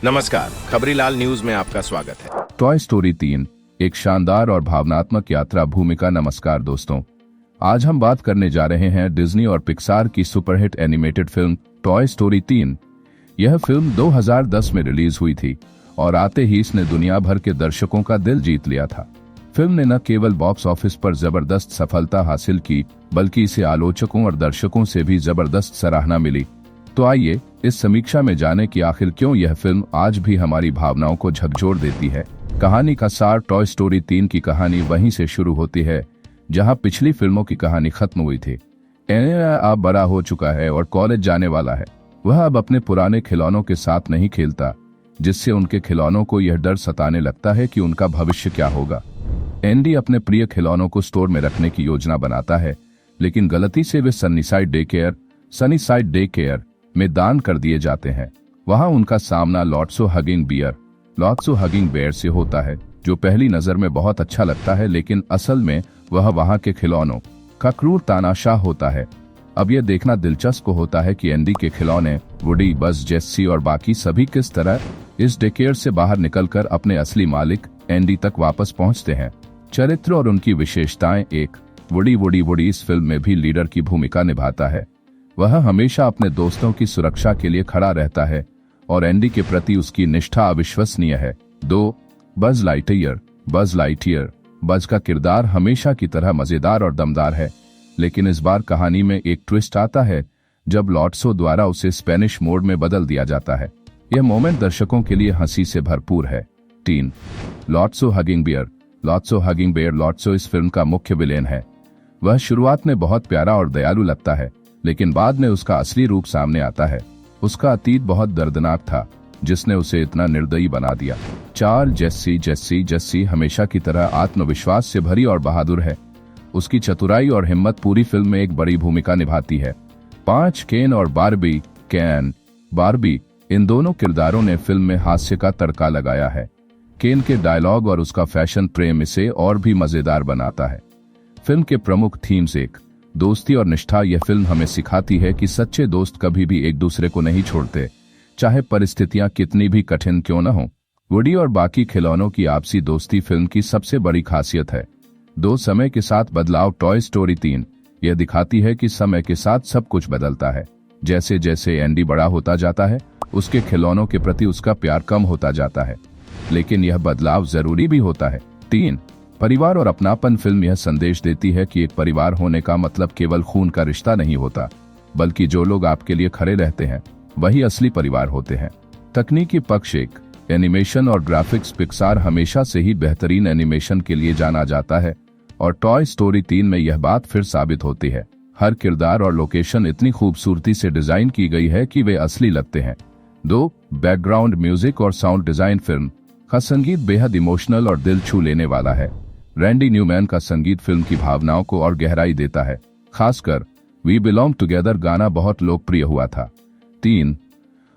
नमस्कार, खबरीलाल न्यूज में आपका स्वागत है। टॉय स्टोरी 3 एक शानदार और भावनात्मक यात्रा भूमिका। नमस्कार दोस्तों, आज हम बात करने जा रहे हैं डिज्नी और पिक्सार की superhit animated film toy story 3। यह फिल्म 2010 में रिलीज हुई थी और आते ही इसने दुनिया भर के दर्शकों का दिल जीत लिया था। फिल्म ने न केवल बॉक्स ऑफिस पर जबरदस्त सफलता हासिल की, बल्कि इसे आलोचकों और दर्शकों से भी जबरदस्त सराहना मिली। तो आइए इस समीक्षा में जाने कि आखिर क्यों यह फिल्म आज भी हमारी भावनाओं को झकझोर देती है। कहानी का सार, टॉय स्टोरी 3 की कहानी वहीं से शुरू होती है जहां पिछली फिल्मों की कहानी खत्म हुई थी। अब बड़ा हो चुका है और कॉलेज जाने वाला है। वह अब अपने पुराने खिलौनों के साथ नहीं खेलता, जिससे उनके खिलौनों को यह डर सताने लगता है कि उनका भविष्य क्या होगा। एंडी अपने प्रिय खिलौनों को स्टोर में रखने की योजना बनाता है, लेकिन गलती से वे सनीसाइड डे केयर में दान कर दिए जाते हैं। वहां उनका सामना लॉट्सो हगिंग बेयर से होता है, जो पहली नजर में बहुत अच्छा लगता है, लेकिन असल में वह वहां के खिलौनों का क्रूर तानाशाह होता है। अब यह देखना दिलचस्प होता है कि एंडी के खिलौने वुडी, बज़, जेस्सी और बाकी सभी किस तरह इस डेकेयर से बाहर निकलकर अपने असली मालिक एंडी तक वापस पहुंचते हैं। चरित्र और उनकी विशेषताएं। एक, वुडी इस फिल्म में भी लीडर की भूमिका निभाता है। वह हमेशा अपने दोस्तों की सुरक्षा के लिए खड़ा रहता है और एंडी के प्रति उसकी निष्ठा अविश्वसनीय है। 2, बज़ लाइटईयर। बज़ का किरदार हमेशा की तरह मजेदार और दमदार है, लेकिन इस बार कहानी में एक ट्विस्ट आता है जब लॉट्सो द्वारा उसे स्पेनिश मोड में बदल दिया जाता है। यह मोमेंट दर्शकों के लिए हंसी से भरपूर है। 3, लॉट्सो हगिंग बेयर। लॉट्सो इस फिल्म का मुख्य विलेन है। वह शुरुआत में बहुत प्यारा और दयालु लगता है, लेकिन बाद में उसका असली रूप सामने आता है। उसका अतीत बहुत दर्दनाक था, जिसने उसे इतना निर्दयी बना दिया। 4, जेस्सी हमेशा की तरह आत्मविश्वास से भरी और बहादुर है। उसकी चतुराई और हिम्मत पूरी फिल्म में एक बड़ी भूमिका निभाती है। 5, केन और बारबी। इन दोनों किरदारों ने फिल्म में हास्य का तड़का लगाया है। केन के डायलॉग और उसका फैशन प्रेम इसे और भी मजेदार बनाता है। फिल्म के प्रमुख थीम्स। 1, दोस्ती और निष्ठा। यह फिल्म हमें सिखाती है कि सच्चे दोस्त कभी भी एक दूसरे को नहीं छोड़ते, चाहे परिस्थितियां कितनी भी कठिन क्यों न हो। वुडी और बाकी खिलौनों की आपसी दोस्ती फिल्म की सबसे बड़ी खासियत है। 2, समय के साथ बदलाव। टॉय स्टोरी 3 यह दिखाती है कि समय के साथ सब कुछ बदलता है। जैसे जैसे एंडी बड़ा होता जाता है, उसके खिलौनों के प्रति उसका प्यार कम होता जाता है, लेकिन यह बदलाव जरूरी भी होता है। 3, परिवार और अपनापन। फिल्म यह संदेश देती है कि एक परिवार होने का मतलब केवल खून का रिश्ता नहीं होता, बल्कि जो लोग आपके लिए खड़े रहते हैं वही असली परिवार होते हैं। तकनीकी पक्ष। 1, एनिमेशन और ग्राफिक्स। पिक्सार हमेशा से ही बेहतरीन एनिमेशन के लिए जाना जाता है और टॉय स्टोरी 3 में यह बात फिर साबित होती है। हर किरदार और लोकेशन इतनी खूबसूरती से डिजाइन की गई है कि वे असली लगते हैं। 2, बैकग्राउंड म्यूजिक और साउंड डिजाइन। फिल्म का संगीत बेहद इमोशनल और दिल छू लेने वाला है। रैंडी न्यूमैन का संगीत फिल्म की भावनाओं को और गहराई देता है। खासकर वी बिलोंग टुगेदर गाना बहुत लोकप्रिय हुआ था। 3,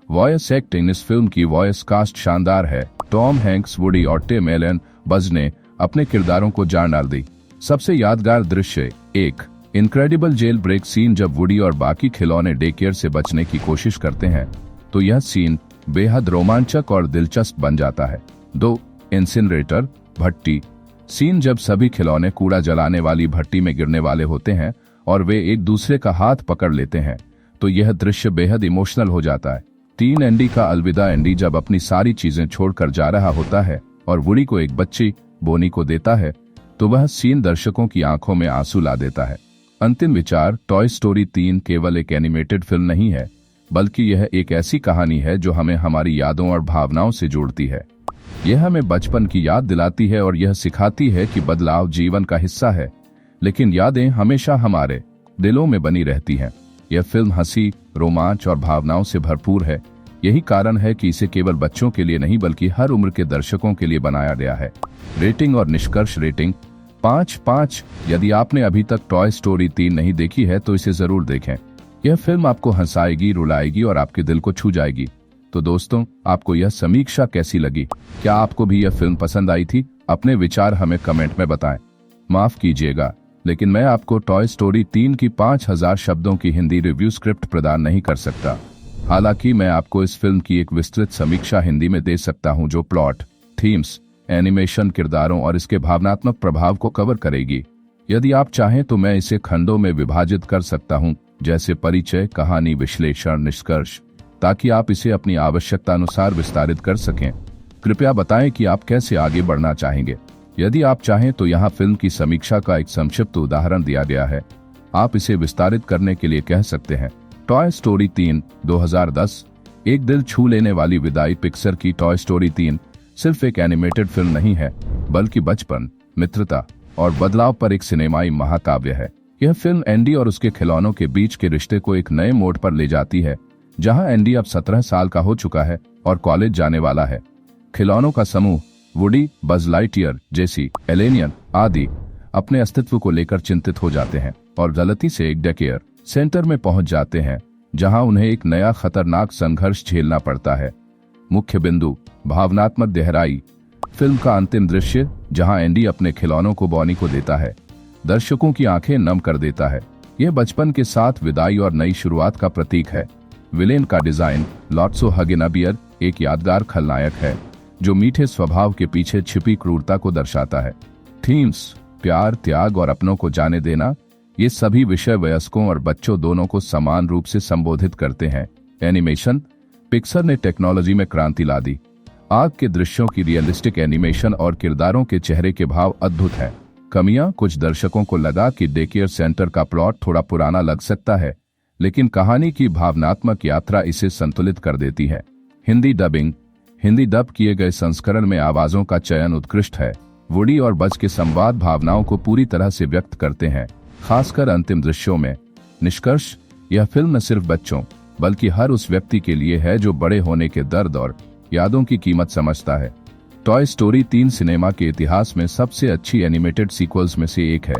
वॉयस एक्टिंग। इस फिल्म की वॉयस कास्ट शानदार है। टॉम हैंक्स, वुडी और टिम एलन बज़ ने अपने किरदारों को जान डाल दी। सबसे यादगार दृश्य। 1, इनक्रेडिबल जेल ब्रेक सीन। जब वुडी और बाकी खिलौने डेकेयर से बचने की कोशिश करते हैं तो यह सीन बेहद रोमांचक और दिलचस्प बन जाता है। 2, इंसिनरेटर भट्टी सीन। जब सभी खिलौने कूड़ा जलाने वाली भट्टी में गिरने वाले होते हैं और वे एक दूसरे का हाथ पकड़ लेते हैं, तो यह दृश्य बेहद इमोशनल हो जाता है। 3, एंडी का अलविदा। एंडी जब अपनी सारी चीजें छोड़कर जा रहा होता है और वुडी को एक बच्ची बोनी को देता है, तो वह सीन दर्शकों की आंखों में आंसू ला देता है। अंतिम विचार। टॉय स्टोरी 3 केवल एक एनिमेटेड फिल्म नहीं है, बल्कि यह एक ऐसी कहानी है जो हमें हमारी यादों और भावनाओं से जोड़ती है। यह हमें बचपन की याद दिलाती है और यह सिखाती है कि बदलाव जीवन का हिस्सा है, लेकिन यादें हमेशा हमारे दिलों में बनी रहती हैं। यह फिल्म हंसी, रोमांच और भावनाओं से भरपूर है। यही कारण है कि इसे केवल बच्चों के लिए नहीं, बल्कि हर उम्र के दर्शकों के लिए बनाया गया है। रेटिंग और निष्कर्ष। रेटिंग 5/5। यदि आपने अभी तक टॉय स्टोरी 3 नहीं देखी है तो इसे जरूर देखें। यह फिल्म आपको हंसाएगी, रुलाएगी और आपके दिल को छू जाएगी। तो दोस्तों, आपको यह समीक्षा कैसी लगी? क्या आपको भी यह फिल्म पसंद आई थी? अपने विचार हमें कमेंट में बताएं। माफ कीजिएगा, लेकिन मैं आपको टॉय स्टोरी 3 की 5000 शब्दों की हिंदी रिव्यू स्क्रिप्ट प्रदान नहीं कर सकता। हालांकि मैं आपको इस फिल्म की एक विस्तृत समीक्षा हिंदी में दे सकता हूं जो प्लॉट, थीम्स, एनिमेशन, किरदारों और इसके भावनात्मक प्रभाव को कवर करेगी। यदि आप चाहें तो मैं इसे खंडों में विभाजित कर सकता हूं, जैसे परिचय, कहानी, विश्लेषण, निष्कर्ष, ताकि आप इसे अपनी आवश्यकता अनुसार विस्तारित कर सकें। कृपया बताएं कि आप कैसे आगे बढ़ना चाहेंगे। यदि आप चाहें तो यहाँ फिल्म की समीक्षा का एक संक्षिप्त उदाहरण दिया गया है। आप इसे विस्तारित करने के लिए कह सकते हैं। टॉय स्टोरी 3 2010 एक दिल छू लेने वाली विदाई। पिक्सर की टॉय स्टोरी 3 सिर्फ एक एनिमेटेड फिल्म नहीं है, बल्कि बचपन, मित्रता और बदलाव पर एक सिनेमाई महाकाव्य है। यह फिल्म एंडी और उसके खिलौनों के बीच के रिश्ते को एक नए मोड़ पर ले जाती है, जहां एंडी अब 17 साल का हो चुका है और कॉलेज जाने वाला है। खिलौनों का समूह वुडी, बज लाइटईयर, जेसी, एलेनियन आदि अपने अस्तित्व को लेकर चिंतित हो जाते हैं और गलती से एक डेकेयर सेंटर में पहुंच जाते हैं, जहां उन्हें एक नया खतरनाक संघर्ष झेलना पड़ता है। मुख्य बिंदु, भावनात्मक गहराई। फिल्म का अंतिम दृश्य, जहां एंडी अपने खिलौनों को बॉनी को देता है, दर्शकों की आंखें नम कर देता है। यह बचपन के साथ विदाई और नई शुरुआत का प्रतीक है। विलेन का डिजाइन, लॉट्सो हगेनाबियर, एक यादगार खलनायक है जो मीठे स्वभाव के पीछे छिपी क्रूरता को दर्शाता है। थीम्स, प्यार, त्याग और अपनों को जाने देना, ये सभी विषय वयस्कों और बच्चों दोनों को समान रूप से संबोधित करते हैं। एनिमेशन, पिक्सर ने टेक्नोलॉजी में क्रांति ला दी। आग के दृश्यों की रियलिस्टिक एनिमेशन और किरदारों के चेहरे के भाव अद्भुत है। कमियां, कुछ दर्शकों को लगा कि डेकेयर सेंटर का प्लॉट थोड़ा पुराना लग सकता है, लेकिन कहानी की भावनात्मक यात्रा इसे संतुलित कर देती है। हिंदी डबिंग, हिंदी डब किए गए संस्करण में आवाजों का चयन उत्कृष्ट है। वुडी और बज के संवाद भावनाओं को पूरी तरह से व्यक्त करते हैं, खासकर अंतिम दृश्यों में। निष्कर्ष, यह फिल्म न सिर्फ बच्चों बल्कि हर उस व्यक्ति के लिए है जो बड़े होने के दर्द और यादों की कीमत समझता है। टॉय स्टोरी 3 सिनेमा के इतिहास में सबसे अच्छी एनिमेटेड सीक्वल्स में से एक है।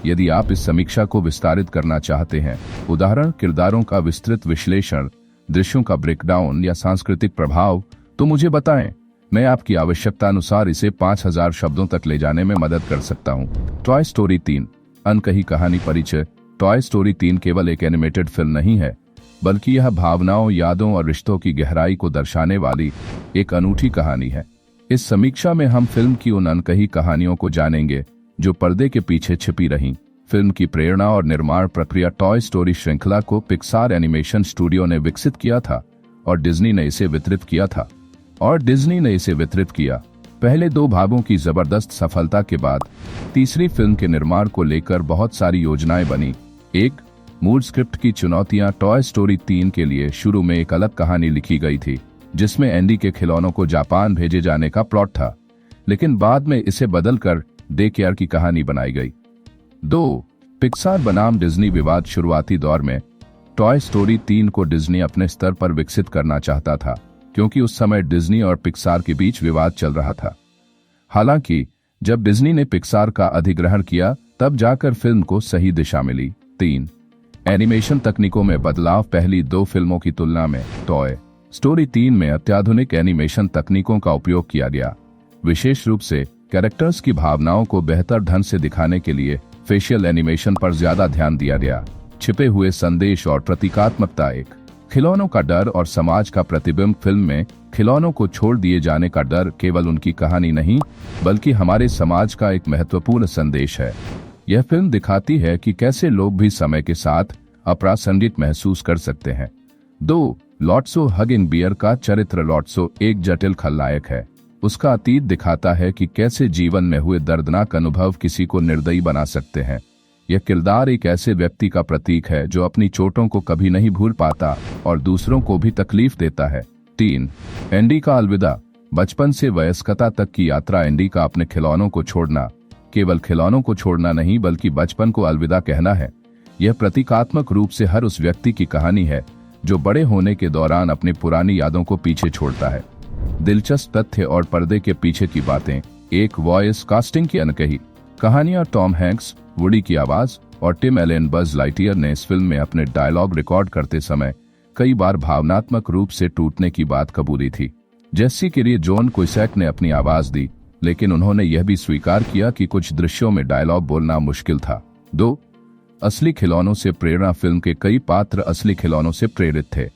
यदि आप इस समीक्षा को विस्तारित करना चाहते हैं, उदाहरण, किरदारों का विस्तृत विश्लेषण, दृश्यों का ब्रेकडाउन या सांस्कृतिक प्रभाव, तो मुझे बताएं। मैं आपकी आवश्यकता अनुसार इसे 5000 शब्दों तक ले जाने में मदद कर सकता हूं। टॉय स्टोरी 3 अनकही कहानी। परिचय। टॉय स्टोरी 3 केवल एक एनिमेटेड फिल्म नहीं है, बल्कि यह भावनाओं, यादों और रिश्तों की गहराई को दर्शाने वाली एक अनूठी कहानी है। इस समीक्षा में हम फिल्म की उन अनकही कहानियों को जानेंगे जो पर्दे के पीछे छिपी रहीं। फिल्म की प्रेरणा और निर्माण प्रक्रिया। टॉय स्टोरी श्रृंखला को पिक्सार एनिमेशन स्टूडियो ने विकसित किया था और डिज्नी ने इसे वितरित किया। पहले 2 भागों की जबरदस्त सफलता के बाद तीसरी फिल्म के निर्माण को लेकर बहुत सारी योजनाएं बनी। एक, मूल स्क्रिप्ट की चुनौतियां। टॉय स्टोरी 3 के लिए शुरू में एक अलग कहानी लिखी गई थी, जिसमें एंडी के खिलौनों को जापान भेजे जाने का प्लॉट था, लेकिन बाद में इसे बदलकर डे केयर की कहानी बनाई गई। 2, पिक्सार बनाम डिज्नी विवाद। शुरुआती दौर में टॉय स्टोरी 3 को डिज्नी अपने स्तर पर विकसित करना चाहता था, क्योंकि उस समय डिज्नी और पिक्सार के बीच विवाद चल रहा था। हालांकि जब डिज्नी ने पिक्सार का अधिग्रहण किया, तब जाकर फिल्म को सही दिशा मिली। 3, एनिमेशन तकनीकों में बदलाव। पहली 2 फिल्मों की तुलना में टॉय स्टोरी 3 में अत्याधुनिक एनिमेशन तकनीकों का उपयोग किया गया। विशेष रूप से कैरेक्टर्स की भावनाओं को बेहतर ढंग से दिखाने के लिए फेशियल एनिमेशन पर ज्यादा ध्यान दिया गया। छिपे हुए संदेश और प्रतीकात्मकता। एक, खिलौनों का डर और समाज का प्रतिबिंब। फिल्म में खिलौनों को छोड़ दिए जाने का डर केवल उनकी कहानी नहीं, बल्कि हमारे समाज का एक महत्वपूर्ण संदेश है। यह फिल्म दिखाती है कि कैसे लोग भी समय के साथ अप्रासंगिक महसूस कर सकते हैं। 2, लॉट्सो हगिंगबियर का चरित्र। लॉट्सो एक जटिल खलनायक है। उसका अतीत दिखाता है कि कैसे जीवन में हुए दर्दनाक अनुभव किसी को निर्दयी बना सकते हैं। यह किरदार एक ऐसे व्यक्ति का प्रतीक है जो अपनी चोटों को कभी नहीं भूल पाता और दूसरों को भी तकलीफ देता है। 3, एंडी का अलविदा। बचपन से वयस्कता तक की यात्रा। एंडी का अपने खिलौनों को छोड़ना केवल खिलौनों को छोड़ना नहीं, बल्कि बचपन को अलविदा कहना है। यह प्रतीकात्मक रूप से हर उस व्यक्ति की कहानी है जो बड़े होने के दौरान अपनी पुरानी यादों को पीछे छोड़ता है। दिलचस्प तथ्य और पर्दे के पीछे की बातें। एक, वॉइस कास्टिंग की अनकही कहानियां। टॉम हैंक्स, वुडी की आवाज और टिम एलन, बज लाइटईयर ने इस फिल्म में अपने डायलॉग रिकॉर्ड करते समय कई बार भावनात्मक रूप से टूटने की बात कबूली थी। जेसी के लिए जॉन कुसैक ने अपनी आवाज दी, लेकिन उन्होंने यह भी स्वीकार किया कि कुछ दृश्यों में डायलॉग बोलना मुश्किल था। 2, असली खिलौनों से प्रेरणा। फिल्म के कई पात्र असली खिलौनों से प्रेरित थे।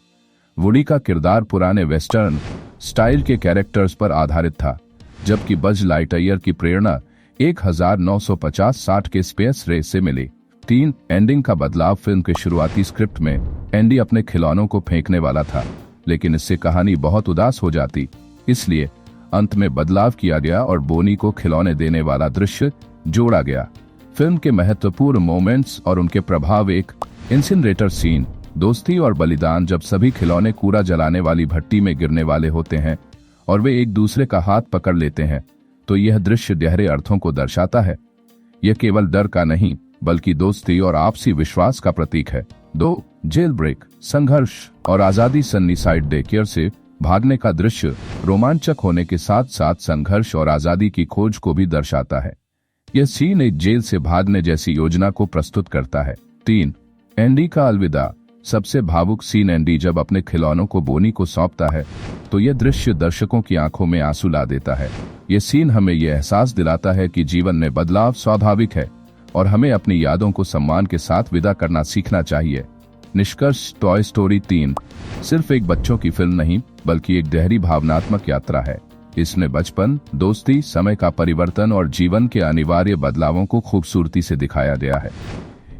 वुडी का किरदार पुराने वेस्टर्न स्टाइल के कैरेक्टर्स पर आधारित था, जबकि बज लाइटईयर की प्रेरणा 1950-60 के स्पेस रेस से मिली। 3. एंडिंग का बदलाव। फिल्म के शुरुआती स्क्रिप्ट में एंडी अपने खिलौनों को फेंकने वाला था, लेकिन इससे कहानी बहुत उदास हो जाती, इसलिए अंत में बदलाव किया गया और बोनी को खिलौने देने वाला दृश्य जोड़ा गया। फिल्म के महत्वपूर्ण मोमेंट्स और उनके प्रभाव। एक इंसिनरेटर सीन, दोस्ती और बलिदान। जब सभी खिलौने कूड़ा जलाने वाली भट्टी में गिरने वाले होते हैं और वे एक दूसरे का हाथ पकड़ लेते हैं, तो यह दृश्य गहरे अर्थों को दर्शाता है। यह केवल डर का नहीं, बल्कि दोस्ती और आपसी विश्वास का प्रतीक है। 2. जेल ब्रेक, संघर्ष और आजादी। सन्नीसाइड डेकेयर से भागने का दृश्य रोमांचक होने के साथ साथ संघर्ष और आजादी की खोज को भी दर्शाता है। यह सीन एक जेल से भागने जैसी योजना को प्रस्तुत करता है। 3. एंडी का अलविदा, सबसे भावुक सीन। एंडी जब अपने खिलौनों को बोनी को सौंपता है, तो यह दृश्य दर्शकों की आंखों में आंसू ला देता है। यह सीन हमें यह एहसास दिलाता है कि जीवन में बदलाव स्वाभाविक है और हमें अपनी यादों को सम्मान के साथ विदा करना सीखना चाहिए। निष्कर्ष, टॉय स्टोरी 3 सिर्फ एक बच्चों की फिल्म नहीं, बल्कि एक गहरी भावनात्मक यात्रा है। इसमें बचपन, दोस्ती, समय का परिवर्तन और जीवन के अनिवार्य बदलावों को खूबसूरती से दिखाया गया है।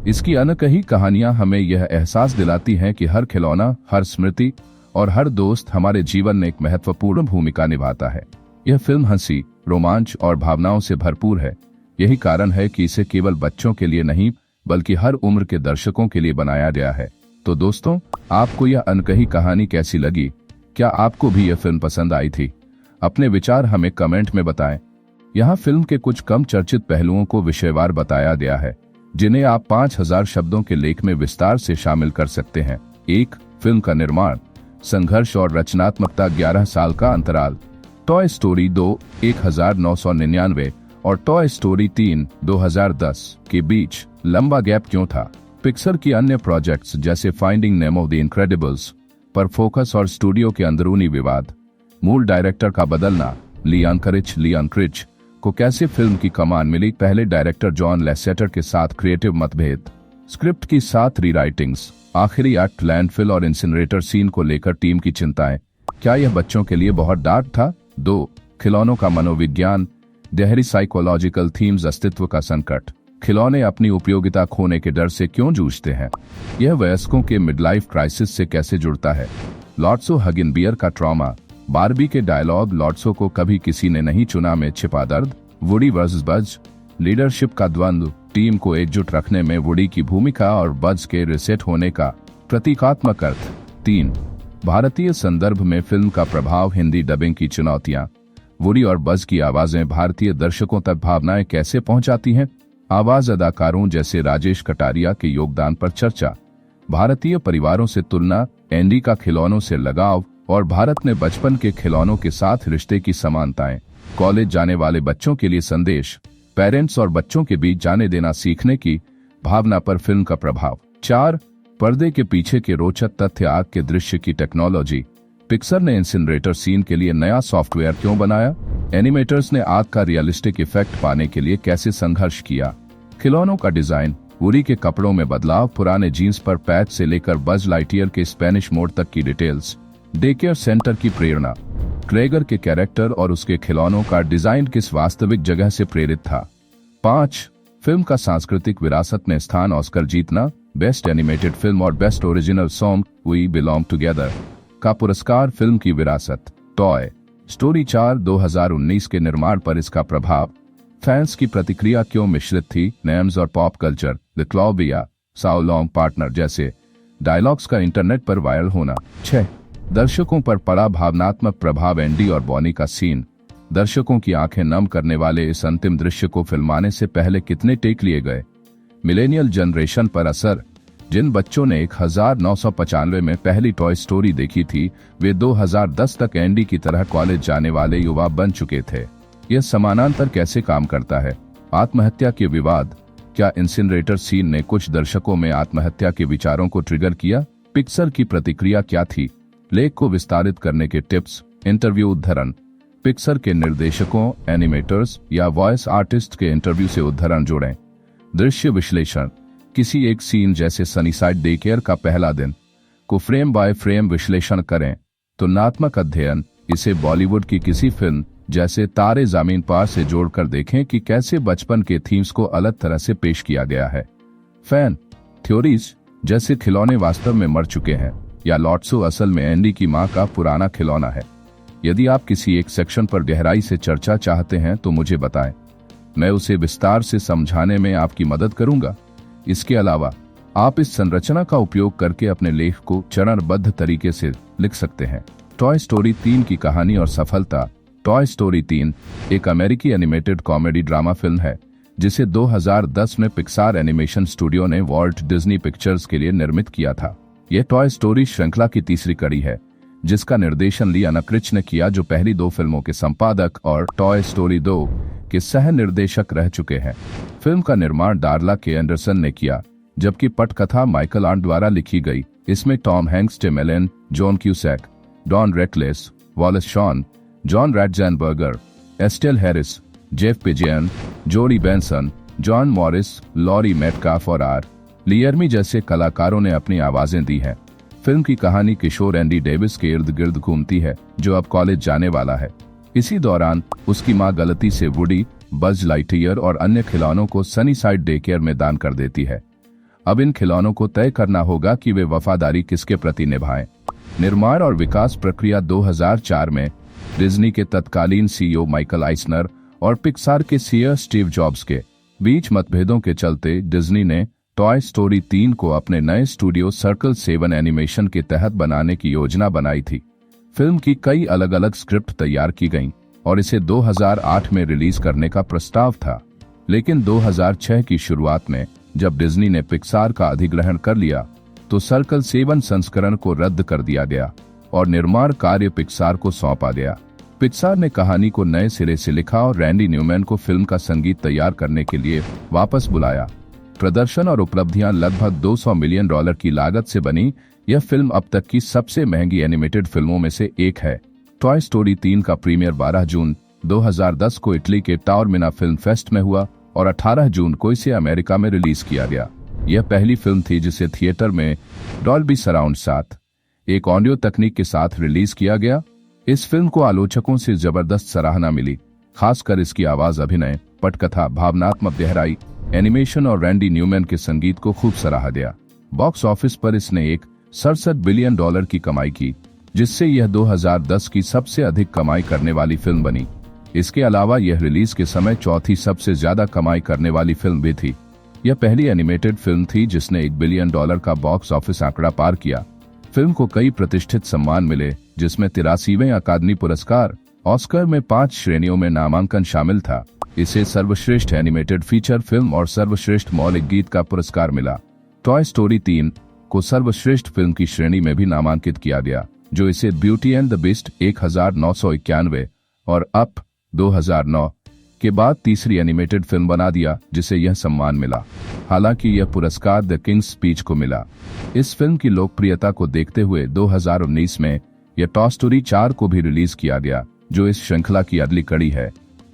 इसकी अनकही कहानियां हमें यह एहसास दिलाती हैं कि हर खिलौना, हर स्मृति और हर दोस्त हमारे जीवन में एक महत्वपूर्ण भूमिका निभाता है। यह फिल्म हंसी, रोमांच और भावनाओं से भरपूर है। यही कारण है कि इसे केवल बच्चों के लिए नहीं, बल्कि हर उम्र के दर्शकों के लिए बनाया गया है। तो दोस्तों, आपको यह अनकही कहानी कैसी लगी? क्या आपको भी यह फिल्म पसंद आई थी? अपने विचार हमें कमेंट में बताएं। यहाँ फिल्म के कुछ कम चर्चित पहलुओं को विषयवार बताया गया है, जिन्हें आप 5000 शब्दों के लेख में विस्तार से शामिल कर सकते हैं। 1. फिल्म का निर्माण, संघर्ष और रचनात्मकता। 11 साल का अंतराल। टॉय स्टोरी 2 1999 और टॉय स्टोरी 3 2010 के बीच लंबा गैप क्यों था? पिक्सर की अन्य प्रोजेक्ट्स जैसे फाइंडिंग नेमो, द इनक्रेडिबल्स पर फोकस और स्टूडियो के अंदरूनी विवाद। मूल डायरेक्टर का बदलना, लियान क्रिच को कैसे फिल्म की कमान मिली? पहले डायरेक्टर जॉन लेसेटर के साथ क्रिएटिव मतभेद, स्क्रिप्ट की 7 रीराइटिंग्स, आखिरी एक्ट, लैंडफिल और इंसिनरेटर सीन को लेकर टीम की चिंताएं। क्या यह बच्चों के लिए बहुत डार्क था? 2. खिलौनों का मनोविज्ञान, गहरी साइकोलॉजिकल थीम्स। अस्तित्व का संकट, खिलौने अपनी उपयोगिता खोने के डर से क्यों जूझते हैं? यह वयस्कों के मिडलाइफ क्राइसिस से कैसे जुड़ता है? लॉट्सो हगिनबियर का ट्रॉमा, बारबी के डायलॉग, लॉट्सो को कभी किसी ने नहीं चुना में छिपा दर्द। वुडी वर्सेस बज, लीडरशिप का द्वंद्व, टीम को एकजुट रखने में वुडी की भूमिका और बज के रिसेट होने का प्रतीकात्मक अर्थ। 3. भारतीय संदर्भ में फिल्म का प्रभाव, हिंदी डबिंग की चुनौतियां। वुडी और बज की आवाजें भारतीय दर्शकों तक भावनाएं कैसे पहुंचाती हैं? आवाज अदाकारों जैसे राजेश कटारिया के योगदान पर चर्चा। भारतीय परिवारों से तुलना, एंडी का खिलौनों से लगाव और भारत में बचपन के खिलौनों के साथ रिश्ते की समानताएं। कॉलेज जाने वाले बच्चों के लिए संदेश, पेरेंट्स और बच्चों के बीच जाने देना सीखने की भावना पर फिल्म का प्रभाव। 4. पर्दे के पीछे के रोचक तथ्य, आग के दृश्य की टेक्नोलॉजी। पिक्सर ने इंसिनरेटर सीन के लिए नया सॉफ्टवेयर क्यों बनाया? एनिमेटर्स ने आग का रियलिस्टिक इफेक्ट पाने के लिए कैसे संघर्ष किया? खिलौनों का डिजाइन, वुडी के कपड़ों में बदलाव, पुराने जीन्स पर पैच से लेकर बज लाइटियर के स्पेनिश मोड तक की डिटेल्स। डेकेयर सेंटर की प्रेरणा, क्रेगर के कैरेक्टर और उसके खिलौनों का डिजाइन किस वास्तविक जगह से प्रेरित था? 5. फिल्म का सांस्कृतिक विरासत में स्थान, ऑस्कर जीतना, बेस्ट एनिमेटेड फिल्म और best original song, we belong together का पुरस्कार। फिल्म की विरासत, टॉय स्टोरी 4 2019 के निर्माण पर इसका प्रभाव। फैंस की प्रतिक्रिया क्यों मिश्रित थी? नेम्स और पॉप कल्चर, द क्लॉबिया, साउ लॉन्ग पार्टनर जैसे डायलॉग्स का इंटरनेट पर वायरल होना। 6. दर्शकों पर पड़ा भावनात्मक प्रभाव, एंडी और बॉनी का सीन। दर्शकों की आंखें नम करने वाले इस अंतिम दृश्य को फिल्माने से पहले कितने टेक लिए गए? मिलेनियल जनरेशन पर असर, जिन बच्चों ने 1995 में पहली टॉय स्टोरी देखी थी, वे 2010 तक एंडी की तरह कॉलेज जाने वाले युवा बन चुके थे। यह समानांतर कैसे काम करता है? आत्महत्या के विवाद, क्या इंसिनरेटर सीन ने कुछ दर्शकों में आत्महत्या के विचारों को ट्रिगर किया? पिक्सर की प्रतिक्रिया क्या थी? लेख को विस्तारित करने के टिप्स, इंटरव्यू उद्धरण, पिक्सर के निर्देशकों, एनिमेटर्स या वॉइस आर्टिस्ट के इंटरव्यू से उद्धरण जोड़ें। दृश्य विश्लेषण, किसी एक सीन जैसे सनीसाइड डेकेयर का पहला दिन को फ्रेम बाय फ्रेम विश्लेषण करें, तुलनात्मक अध्ययन, इसे बॉलीवुड की किसी फिल्म जैसे तारे ज़मीन पर से जोड़कर देखें कि कैसे बचपन के थीम्स को अलग तरह से पेश किया गया है। फैन थ्योरीज जैसे खिलौने वास्तव में मर चुके हैं या लॉट्सो असल में एंडी की मां का पुराना खिलौना है। यदि आप किसी एक सेक्शन पर गहराई से चर्चा चाहते हैं तो मुझे बताएं, मैं उसे विस्तार से समझाने में आपकी मदद करूंगा। इसके अलावा आप इस संरचना का उपयोग करके अपने लेख को चरणबद्ध तरीके से लिख सकते हैं। टॉय स्टोरी 3 की कहानी और सफलता। टॉय स्टोरी 3 एक अमेरिकी एनिमेटेड कॉमेडी ड्रामा फिल्म है जिसे 2010 में पिक्सार एनिमेशन स्टूडियो ने वॉल्ट डिज्नी पिक्चर्स के लिए निर्मित किया था। यह टॉय स्टोरी श्रृंखला की तीसरी कड़ी है जिसका निर्देशन ली अनाक्रिच ने किया, जो पहली 2 फिल्मों के संपादक और टॉय स्टोरी 2 के सह निर्देशक रह चुके हैं। फिल्म का निर्माण डार्ला के एंडरसन ने किया जबकि पटकथा माइकल आर्ंड द्वारा लिखी गई। इसमें Tom Hanks, Tim Allen, John Cusack, Don Rickles, Wallace Shawn, John Ratzenberger, Estelle Harris, Jeff Pidgeon, Jodi Benson, John Morris, Laurie Metcalf और आर लियर्मी जैसे कलाकारों ने अपनी आवाजें दी हैं। फिल्म की कहानी किशोर एंडी डेविस के इर्द गिर्द घूमती है जो अब कॉलेज जाने वाला है। इसी दौरान उसकी मां गलती से वुडी, बज लाइटईयर और अन्य खिलौनों को सनी साइड डे केयर में दान कर देती है। अब इन खिलौनों को तय करना होगा कि वे वफादारी किसके प्रति निभाएं। निर्माण और विकास प्रक्रिया 2004 में डिज्नी के तत्कालीन सीईओ माइकल आइसनर और पिक्सार के सीईओ स्टीव जॉब्स के बीच मतभेदों के चलते डिज्नी ने टॉय स्टोरी 3 को अपने नए स्टूडियो सर्कल 7 एनिमेशन के तहत बनाने की योजना बनाई थी। फिल्म की कई अलग अलग स्क्रिप्ट तैयार की गईं और इसे 2008 में रिलीज करने का प्रस्ताव था, लेकिन 2006 की शुरुआत में जब डिज्नी ने पिक्सार का अधिग्रहण कर लिया तो सर्कल 7 संस्करण को रद्द कर दिया गया और निर्माण कार्य पिक्सार को सौंपा गया। पिक्सार ने कहानी को नए सिरे से लिखा और रैंडी न्यूमैन को फिल्म का संगीत तैयार करने के लिए वापस बुलाया। प्रदर्शन और उपलब्धियां लगभग $200 मिलियन की लागत से बनी यह फिल्म अब तक की सबसे महंगी एनिमेटेड फिल्मों में से एक है। टॉय स्टोरी 3 का प्रीमियर 12 जून 2010 को इटली के टाओरमिना फिल्म फेस्ट में हुआ और 18 जून को इसे अमेरिका में रिलीज किया गया। यह पहली फिल्म थी जिसे थिएटर में डॉल्बी सराउंड 7 एक ऑडियो तकनीक के साथ रिलीज किया गया। इस फिल्म को आलोचकों से जबरदस्त सराहना मिली, खासकर इसकी आवाज, अभिनय, पटकथा, भावनात्मक गहराई, एनिमेशन और रैंडी न्यूमैन के संगीत को खूब सराहा गया। बॉक्स ऑफिस पर इसने एक $67 बिलियन की कमाई की, जिससे यह 2010 की सबसे अधिक कमाई करने वाली फिल्म बनी। इसके अलावा यह रिलीज के समय चौथी सबसे ज्यादा कमाई करने वाली फिल्म भी थी। यह पहली एनिमेटेड फिल्म थी जिसने $1 बिलियन का बॉक्स ऑफिस आंकड़ा पार किया। फिल्म को कई प्रतिष्ठित सम्मान मिले जिसमें 83वें अकादमी पुरस्कार, ऑस्कर में 5 श्रेणियों में नामांकन शामिल था। इसे सर्वश्रेष्ठ एनिमेटेड फीचर फिल्म और सर्वश्रेष्ठ मौलिक गीत का पुरस्कार मिला। टॉय स्टोरी 3 को सर्वश्रेष्ठ फिल्म की श्रेणी में भी नामांकित किया गया, जो इसे ब्यूटी एंड द बीस्ट 1991 और अप 2009 के बाद तीसरी एनिमेटेड फिल्म बना दिया जिसे यह सम्मान मिला। हालांकि यह पुरस्कार द किंग्स स्पीच को मिला। इस फिल्म की लोकप्रियता को देखते हुए 2019 में यह टॉय स्टोरी 4 को भी रिलीज किया गया, जो इस श्रृंखला की अगली कड़ी है।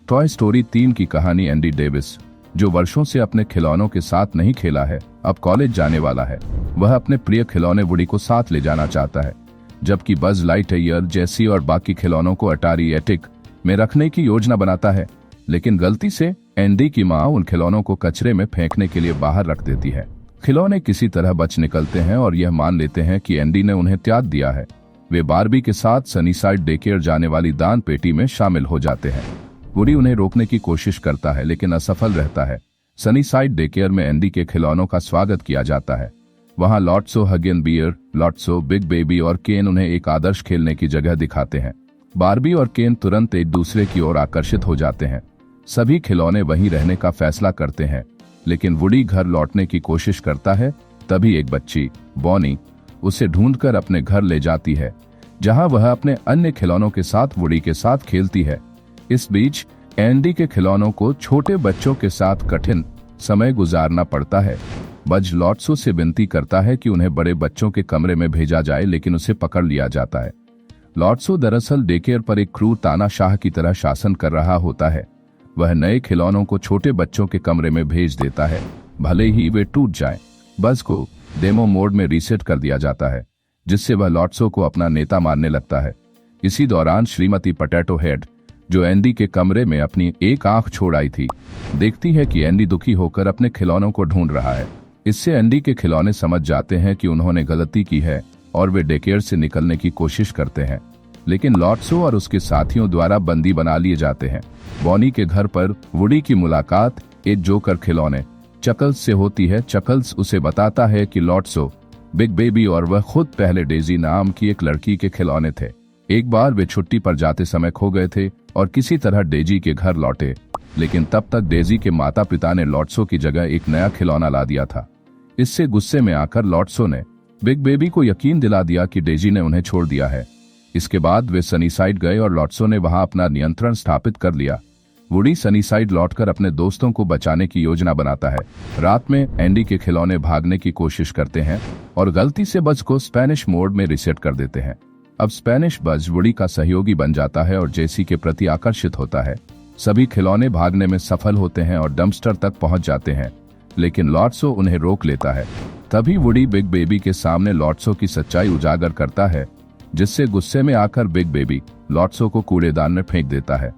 टॉय स्टोरी 3 की कहानी, एंडी डेविस, जो वर्षों से अपने खिलौनों के साथ नहीं खेला है, अब कॉलेज जाने वाला है। वह अपने प्रिय खिलौने वुडी को साथ ले जाना चाहता है, जबकि बज लाइटईयर, जेसी और बाकी खिलौनों को अटारी एटिक में रखने की योजना बनाता है, लेकिन गलती से एंडी की मां उन खिलौनों को कचरे में फेंकने के लिए बाहर रख देती है। खिलौने किसी तरह बच निकलते हैं और यह मान लेते हैं कि एंडी ने उन्हें त्याग दिया है। वे बारबी के साथ सनीसाइड डे केयर जाने वाली दान पेटी में शामिल हो जाते हैं। वुडी उन्हें रोकने की कोशिश करता है लेकिन असफल रहता है। सनीसाइड डे केयर में एंडी के खिलौनों का स्वागत किया जाता है। वहां लॉट्सो, हगिन बियर, लॉट्सो, बिग बेबी और केन उन्हें एक आदर्श खेलने की जगह दिखाते हैं। बारबी और केन तुरंत एक दूसरे की ओर आकर्षित हो जाते हैं। सभी खिलौने वहीं रहने का फैसला करते हैं, लेकिन वुडी घर लौटने की कोशिश करता है। तभी एक बच्ची, बॉनी, उसे ढूंढकर अपने घर ले जाती है, जहां वह अपने अन्य खिलौनों के साथ वुडी के साथ खेलती है। इस बीच एंडी के खिलौनों को छोटे बच्चों के साथ कठिन समय गुजारना पड़ता है। बज लॉट्सो से विनती करता है कि उन्हें बड़े बच्चों के कमरे में भेजा जाए, लेकिन उसे पकड़ लिया जाता है। लॉट्सो दरअसल डेकेयर पर एक क्रूर तानाशाह की तरह शासन कर रहा होता है। वह नए खिलौनों को छोटे बच्चों के कमरे में भेज देता है, भले ही वे टूट जाएं। बज को डेमो मोड में रीसेट कर दिया जाता है, जिससे वह लॉट्सो को अपना नेता मानने लगता है। इसी दौरान श्रीमती पोटैटो हेड, जो एंडी के कमरे में अपनी एक आंख छोड़ आई थी, देखती है कि एंडी दुखी होकर अपने खिलौनों को ढूंढ रहा है। इससे एंडी के खिलौने समझ जाते हैं कि उन्होंने गलती की है और वे डेकेयर से निकलने की कोशिश करते हैं, लेकिन लॉट्सो और उसके साथियों द्वारा बंदी बना लिए जाते हैं। बॉनी के घर पर वुडी की मुलाकात एक जोकर खिलौने चकल्स से होती है। चकल्स उसे बताता है कि लॉट्सो, बिग बेबी और वह खुद पहले डेजी नाम की एक लड़की के खिलौने थे। एक बार वे छुट्टी पर जाते समय खो गए थे और किसी तरह डेजी के घर लौटे, लेकिन तब तक डेजी के माता पिता ने लॉट्सो की जगह एक नया खिलौना ला दिया था। इससे गुस्से में आकर लॉट्सो ने बिग बेबी को यकीन दिला दिया कि डेजी ने उन्हें छोड़ दिया है। इसके बाद वे सनीसाइड गए और लॉट्सो ने वहां अपना नियंत्रण स्थापित कर लिया। वुडी सनीसाइड लौटकर अपने दोस्तों को बचाने की योजना बनाता है। रात में एंडी के खिलौने भागने की कोशिश करते हैं और गलती से बज को स्पेनिश मोड में रिसेट कर देते हैं। अब स्पेनिश बज वुडी का सहयोगी बन जाता है और जेसी के प्रति आकर्षित होता है। सभी खिलौने भागने में सफल होते हैं और डंपस्टर तक पहुंच जाते हैं, लेकिन लॉट्सो उन्हें रोक लेता है। तभी वुडी बिग बेबी के सामने लॉट्सो की सच्चाई उजागर करता है, जिससे गुस्से में आकर बिग बेबी लॉट्सो को कूड़ेदान में फेंक देता है।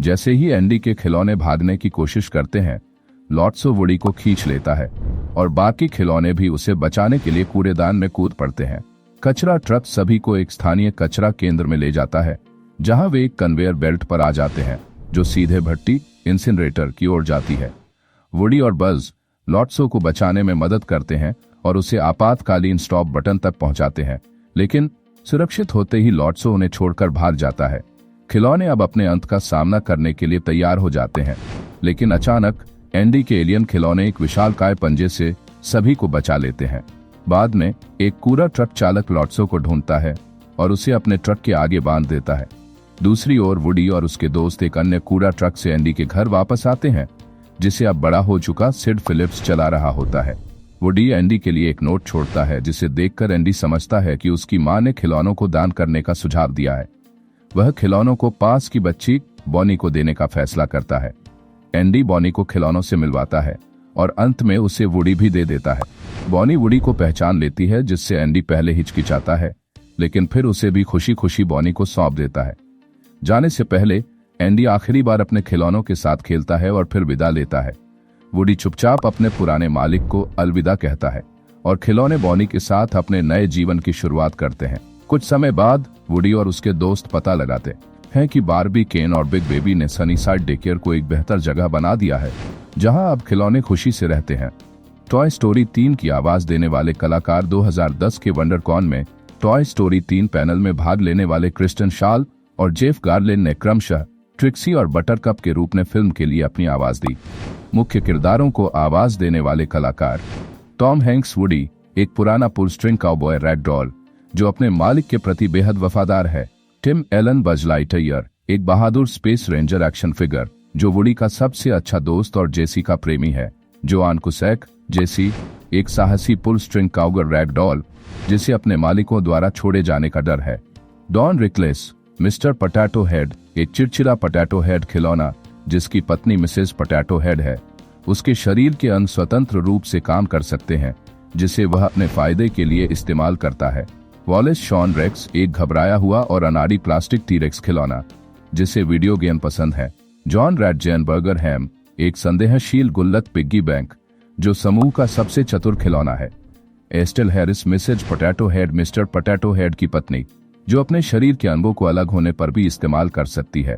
जैसे ही एंडी के खिलौने भागने की कोशिश करते हैं, लॉट्सो वुडी को खींच लेता है और बाकी खिलौने भी उसे बचाने के लिए कूड़ेदान में कूद पड़ते हैं। कचरा ट्रक सभी को एक स्थानीय कचरा केंद्र में ले जाता है, जहां वे एक कन्वेयर बेल्ट पर आ जाते हैं जो सीधे भट्टी इंसिनरेटर की ओर जाती है। वुडी और बज लॉट्सो को बचाने में मदद करते हैं और उसे आपातकालीन स्टॉप बटन तक पहुंचाते हैं, लेकिन सुरक्षित होते ही लॉट्सो उन्हें छोड़कर भाग जाता है। खिलौने अब अपने अंत का सामना करने के लिए तैयार हो जाते हैं, लेकिन अचानक एंडी के एलियन खिलौने एक विशालकाय पंजे से सभी को बचा लेते हैं। बाद में एक कूड़ा ट्रक चालक लॉट्सो को ढूंढता है और उसे अपने ट्रक के आगे बांध देता है। दूसरी ओर वुडी और उसके दोस्त एक अन्य कूड़ा ट्रक से एंडी के घर वापस आते हैं, जिसे अब बड़ा हो चुका सिड फिलिप्स चला रहा होता है। वुडी एंडी के लिए एक नोट छोड़ता है, जिसे देखकर एंडी समझता है कि उसकी मां ने खिलौनों को दान करने का सुझाव दिया है। वह खिलौनों को पास की बच्ची बॉनी को देने का फैसला करता है। एंडी बॉनी को खिलौनों से मिलवाता है और अंत में उसे वुडी भी दे देता है। बॉनी वुडी को पहचान लेती है, जिससे एंडी पहले हिचकिचाता है, लेकिन फिर उसे भी खुशी खुशी बॉनी को सौंप देता है। जाने से पहले एंडी आखिरी बार अपने खिलौनों के साथ खेलता है और फिर विदा लेता है। वुडी चुपचाप अपने पुराने मालिक को अलविदा कहता है और खिलौने बॉनी के साथ अपने नए जीवन की शुरुआत करते हैं। कुछ समय बाद वुडी और उसके दोस्त पता लगाते हैं कि बारबी, केन और बिग बेबी ने सनीसाइड डेकेयर को एक बेहतर जगह बना दिया है, जहां अब खिलौने खुशी से रहते हैं। टॉय स्टोरी 3 की आवाज देने वाले कलाकार 2010 के वंडरकॉन में टॉय स्टोरी 3 पैनल में भाग लेने वाले क्रिस्टन शाल और जेफ गार्लिन ने क्रमशः ट्रिक्सी और बटरकप के रूप में फिल्म के लिए अपनी आवाज दी। मुख्य किरदारों को आवाज देने वाले कलाकार टॉम हैंक्स वुडी, एक पुराना पुल स्ट्रिंग काउबॉय रैग डॉल जो अपने मालिक के प्रति बेहद वफादार है। टिम एलन बज लाइटईयर, एक बहादुर स्पेस रेंजर एक्शन फिगर जो वुडी का सबसे अच्छा दोस्त और जेसी का प्रेमी है। जोआन कुसैक, जेसी, एक साहसी पुल स्ट्रिंग काउगर रैग डॉल जिसे अपने मालिकों द्वारा छोड़े जाने का डर है। डॉन रिकलेस, मिस्टर पोटैटो हेड, एक चिड़चिड़ा पोटैटो हेड खिलौना जिसकी पत्नी मिसेस पोटैटो हेड है। उसके शरीर के अंग स्वतंत्र रूप से काम कर सकते हैं, जिसे वह अपने फायदे के लिए इस्तेमाल करता है। वॉलेस शॉन रेक्स, एक घबराया हुआ और अनाड़ी प्लास्टिक टीरेक्स खिलौना जिसे वीडियो गेम पसंद है। जॉन रैटजेनबर्गर हैम, एक संदेहशील गुल्लक पिग्गी बैंक जो समूह का सबसे चतुर खिलौना है। Estelle Harris, Mrs Potato Head, Mr Potato Head की पत्नी जो अपने शरीर के अंगों को अलग होने पर भी इस्तेमाल कर सकती है।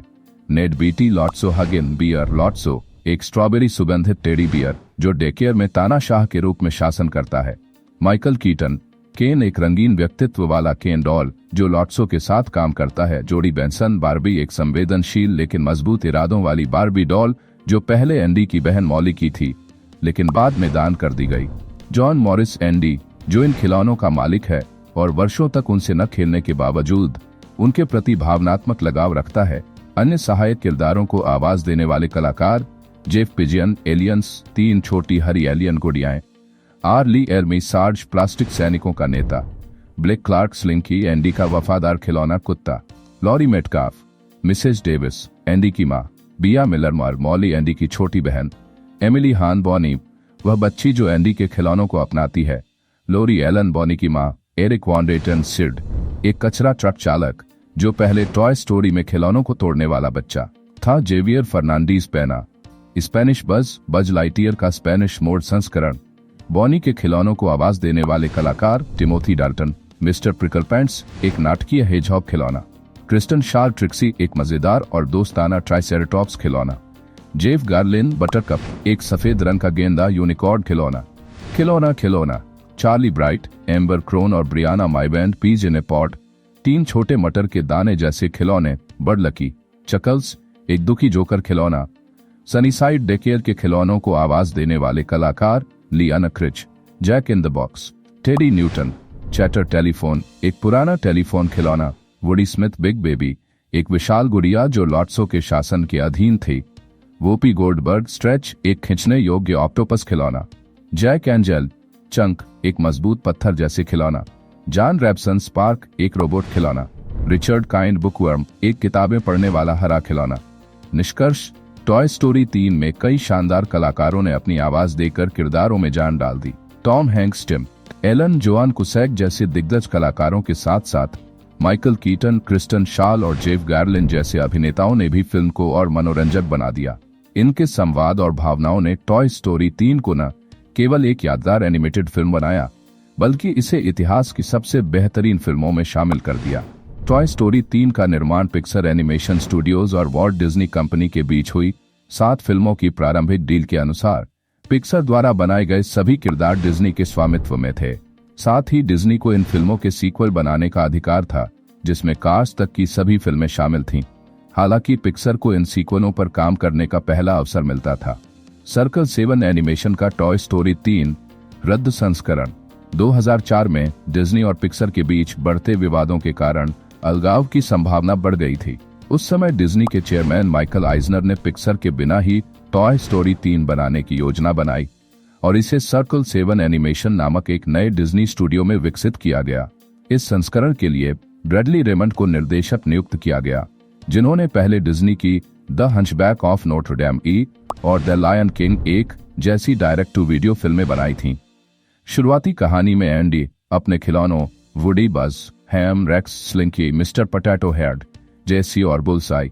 नेड बीटी, लॉट्सो हगिन बियर लॉट्सो, एक स्ट्रॉबेरी सुगंधित टेडी बियर जो डेकेयर में तानाशाह के रूप में शासन करता है। माइकल कीटन, केन, एक रंगीन व्यक्तित्व वाला केन डॉल जो लॉट्सो के साथ काम करता है। जोडी बेंसन, बारबी, एक संवेदनशील लेकिन मजबूत इरादों वाली बारबी डॉल जो पहले एंडी की बहन मॉली की थी लेकिन बाद में दान कर दी गई। जॉन मॉरिस, एंडी जो इन खिलौनों का मालिक है और वर्षों तक उनसे न खेलने के बावजूद उनके प्रति भावनात्मक लगाव रखता है। अन्य सहायक किरदारों को आवाज देने वाले कलाकार जेफ पिजियन, एलियंस, 3 छोटी हरी एलियन गुड़ियाएं। R Lee Ermey, Sarge, plastic सैनिकों का नेता। ब्लेक क्लार्क, स्लिंकी, एंडी का वफादार खिलौना कुत्ता। Laurie Metcalf, Mrs Davis, Andy की माँ। बिया मिलर, मॉली, एंडी की छोटी बहन। एमिली हान, बॉनी, वह बच्ची जो एंडी के खिलौनों को अपनाती है। लोरी एलन, बॉनी की माँ, एरिक वॉन डेटन सिड, एक कचरा ट्रक चालक जो पहले टॉय स्टोरी में खिलौनों को तोड़ने वाला बच्चा था। जेवियर फर्नांडीज पेना, स्पेनिश बज लाइटियर का स्पेनिश मोड संस्करण। बॉनी के खिलौनों को आवाज देने वाले कलाकार Timothy Dalton, mister prickle pants, एक नाटकीय हेजहॉग खिलौना। क्रिस्टन शार्ल ट्रिक्सी, एक मजेदार और दोस्ताना ट्राइसेरेटॉप्स खिलौना। जेफ गार्लिन बटरकप, एक सफेद रंग का गेंदा यूनिकॉर्न खिलौना। चार्ली ब्राइट, एम्बर क्रोन और Brianna Maiwand, peas in a pod, 3 छोटे मटर के दाने जैसे खिलौने। बर्ड लकी, चकल्स, एक दुखी जोकर खिलौना। सनीसाइड डेकेयर के खिलौनों को आवाज देने वाले कलाकार Liana Krich. Jack in the box, Teddy Newton, Chatter telephone, एक पुराना टेलीफोन खिलौना। वुडी स्मिथ बिग बेबी, एक विशाल गुड़िया जो लॉट्सो के शासन के अधीन थी। वोपी गोल्डबर्ग स्ट्रेच, एक खींचने योग्य ऑक्टोपस खिलौना। जैक एंजल चंक, एक मजबूत पत्थर जैसे खिलौना। जॉन रैप्सन स्पार्क, एक रोबोट खिलौना। रिचर्ड काइंड बुकवर्म, एक किताबें पढ़ने वाला हरा खिलौना। निष्कर्ष, टॉय स्टोरी 3 में कई शानदार कलाकारों ने अपनी आवाज देकर किरदारों में जान डाल दी। Tom Hanks, Tim Allen, Joan Cusack जैसे दिग्गज कलाकारों के साथ साथ माइकल कीटन, क्रिस्टन शार्ल और जेफ गार्लिन जैसे अभिनेताओं ने भी फिल्म को और मनोरंजक बना दिया। इनके संवाद और भावनाओं ने टॉय स्टोरी 3 को न केवल एक यादगार एनिमेटेड फिल्म बनाया, बल्कि इसे इतिहास की सबसे बेहतरीन फिल्मों में शामिल कर दिया। टॉय स्टोरी 3 का निर्माण पिक्सर एनिमेशन स्टूडियोज और वॉल्ट डिज्नी कंपनी के बीच हुई। 7 फिल्मों की प्रारंभिक डील के अनुसार पिक्सर द्वारा बनाए गए सभी किरदार डिज्नी के स्वामित्व में थे। साथ ही डिज्नी को इन फिल्मों के सीक्वल बनाने का अधिकार था, जिसमें कार्स तक की सभी फिल्में शामिल थीं। हालांकि पिक्सर को इन सीक्वलों पर काम करने का पहला अवसर मिलता था। सर्कल 7 एनिमेशन का टॉय स्टोरी 3 रद्द संस्करण 2004 में डिज्नी और पिक्सर के बीच बढ़ते विवादों के कारण अलगाव की संभावना बढ़ गई थी। उस समय डिज्नी के चेयरमैन माइकल आइजनर ने पिक्सर के बिना ही टॉय स्टोरी 3 बनाने की योजना बनाई और इसे सर्कल 7 एनिमेशन नामक एक नए डिज्नी स्टूडियो में विकसित किया गया। इस संस्करण के लिए ब्रैडली रेमंड को निर्देशक नियुक्त किया गया, जिन्होंने पहले डिज्नी की द हंचबैक ऑफ नोटर डैम और द लायन किंग 1 जैसी डायरेक्ट टू वीडियो फिल्में बनाई थीं। शुरुआती कहानी में एंडी अपने खिलौनों Woody, Buzz, Hamm, Rex, Slinky, Mr Potato Head, Jessie और बुलसाई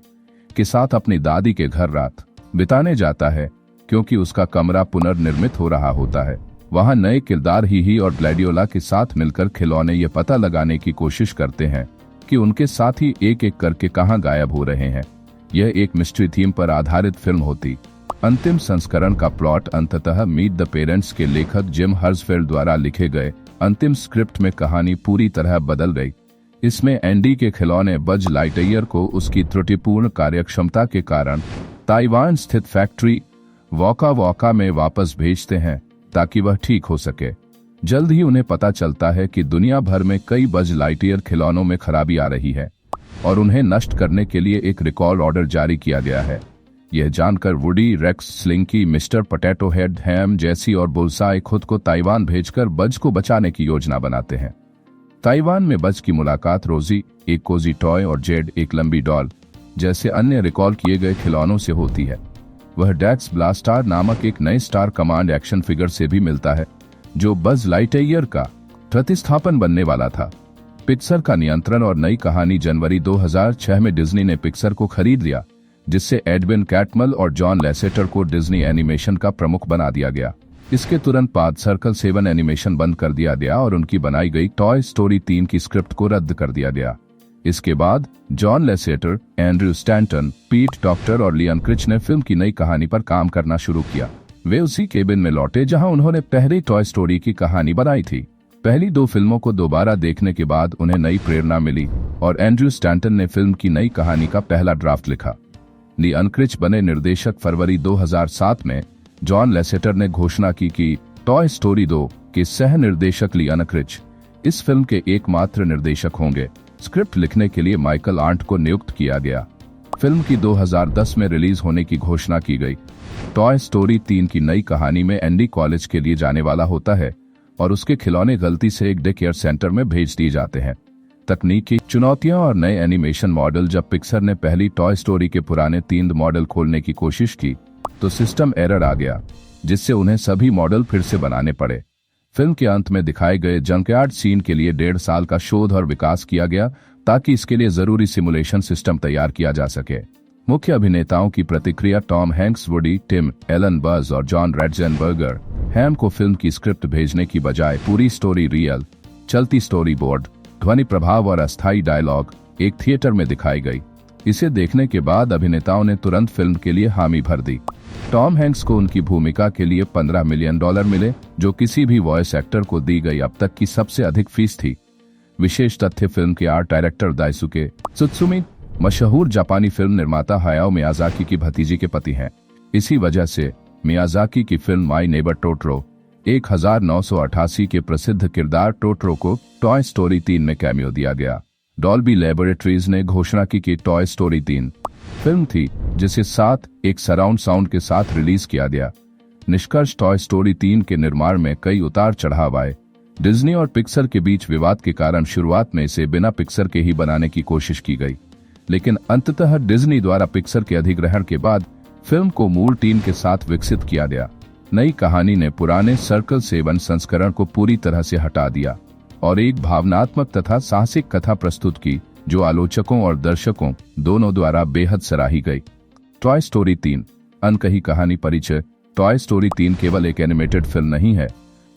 के साथ अपनी दादी के घर रात बिताने जाता है, क्योंकि उसका कमरा पुनर्निर्मित हो रहा होता है। वहां नए किरदार ही और ग्लैडियोला के साथ मिलकर खिलौने ये पता लगाने की कोशिश करते हैं कि उनके साथी एक एक करके कहां गायब हो रहे हैं। यह एक मिस्ट्री थीम पर आधारित फिल्म होती। अंतिम संस्करण का प्लॉट अंततः मीट द पेरेंट्स के लेखक जिम हर्जफेल्ड द्वारा लिखे गए अंतिम स्क्रिप्ट में कहानी पूरी तरह बदल गई। इसमें एंडी के खिलौने बज लाइटईयर को उसकी त्रुटिपूर्ण कार्यक्षमता के कारण ताइवान स्थित फैक्ट्री वॉका में वापस भेजते हैं ताकि वह ठीक हो सके। जल्द ही उन्हें पता चलता है कि दुनिया भर में कई बज लाइटईयर खिलौनों में खराबी आ रही है और उन्हें नष्ट करने के लिए एक रिकॉल ऑर्डर जारी किया गया है। यह जानकर Woody, Rex, Slinky, Mr Potato Head, Hamm, Jessie और बुलसाई खुद को ताइवान भेजकर बज को बचाने की योजना बनाते हैं। ताइवान में बज की मुलाकात रोजी, एक कोजी टॉय, और जेड, एक लंबी डॉल जैसे अन्य रिकॉल किए गए खिलौनों से होती है। वह डैक्स ब्लास्टार नामक एक नए स्टार कमांड एक्शन फिगर से भी मिलता है, जो बज लाइटईयर का प्रतिस्थापन बनने वाला था। पिक्सर का नियंत्रण और नई कहानी जनवरी 2006 में डिज्नी ने पिक्सर को खरीद लिया, जिससे एडविन कैटमल और जॉन लेसेटर को डिज्नी एनिमेशन का प्रमुख बना दिया गया। इसके तुरंत बाद सर्कल 7 एनिमेशन बंद कर दिया गया और उनकी बनाई गई टॉय स्टोरी 3 की स्क्रिप्ट को रद्द कर दिया गया। इसके बाद जॉन लेसेटर, एंड्रयू स्टैंटन, पीट डॉक्टर और लियन क्रिच ने फिल्म की नई कहानी पर काम करना शुरू किया। वे उसी केबिन में लौटे जहां उन्होंने पहली टॉय स्टोरी की कहानी बनाई थी। पहली 2 फिल्मों को दोबारा देखने के बाद उन्हें नई प्रेरणा मिली और एंड्रयू स्टैंटन ने फिल्म की नई कहानी का पहला ड्राफ्ट लिखा। लियन क्रिच बने निर्देशक। फरवरी 2007 में जॉन लेसेटर ने घोषणा की कि टॉय स्टोरी 2 के सह निर्देशक लियन क्रिच इस फिल्म के एकमात्र निर्देशक होंगे। स्क्रिप्ट लिखने के लिए माइकल आर्ंट को नियुक्त किया गया। फिल्म की 2010 में रिलीज होने की घोषणा की गई। टॉय स्टोरी 3 की नई कहानी में एंडी कॉलेज के लिए जाने वाला होता है और उसके खिलौने गलती से एक डे केयर सेंटर में भेज दिए जाते हैं। तकनीकी चुनौतियां और नए एनिमेशन मॉडल। जब पिक्सर ने पहली टॉय स्टोरी के पुराने 3 मॉडल खोलने की कोशिश की तो सिस्टम एरर आ गया, जिससे उन्हें सभी मॉडल फिर से बनाने पड़े। फिल्म के अंत में दिखाए गए जंकयार्ड सीन के लिए 1.5 साल का शोध और विकास किया गया ताकि इसके लिए जरूरी सिमुलेशन सिस्टम तैयार किया जा सके। मुख्य अभिनेताओं की प्रतिक्रिया Tom Hanks, Woody, Tim Allen, Buzz और जॉन रैट्जेनबर्गर। हैम को फिल्म की स्क्रिप्ट भेजने की बजाय पूरी स्टोरी रियल, चलती स्टोरी बोर्ड, ध्वनि प्रभाव और अस्थायी डायलॉग एक थिएटर में दिखाई गई। इसे देखने के बाद अभिनेताओं ने तुरंत फिल्म के लिए हामी भर दी। टॉम हैंक्स को उनकी भूमिका के लिए $15 मिलियन मिले, जो किसी भी वॉइस एक्टर को दी गई अब तक की सबसे अधिक फीस थी। विशेष तथ्य, फिल्म के आर्ट डायरेक्टर दाइसुके त्सुत्सुमी मशहूर जापानी फिल्म निर्माता हायाओ मियाजाकी की भतीजी के पति हैं। इसी वजह से मियाजाकी की फिल्म माय नेबर टोटरो 1988 के प्रसिद्ध किरदार टोटरो को टॉय स्टोरी 3 में कैमियो दिया गया। डॉल्बी लैबोरेटरीज ने घोषणा की कि टॉय स्टोरी 3 फिल्म थी जिसे साथ एक सराउंड साउंड के साथ रिलीज किया गया। निष्कर्ष, टॉय स्टोरी 3 के निर्माण में कई उतार चढ़ाव आए। डिज्नी और पिक्सर के बीच विवाद के कारण शुरुआत में इसे बिना पिक्सर के ही बनाने की कोशिश की गई, लेकिन अंततः डिज्नी द्वारा पिक्सर के अधिग्रहण के बाद फिल्म को मूल टीम के साथ विकसित किया गया। नई कहानी ने पुराने सर्कल 7 संस्करण को पूरी तरह से हटा दिया और एक भावनात्मक तथा साहसिक कथा प्रस्तुत की जो आलोचकों और दर्शकों दोनों द्वारा बेहद सराही गई। टॉय स्टोरी 3 अनकही कहानी परिचय। टॉय स्टोरी 3 केवल एक एनिमेटेड फिल्म नहीं है,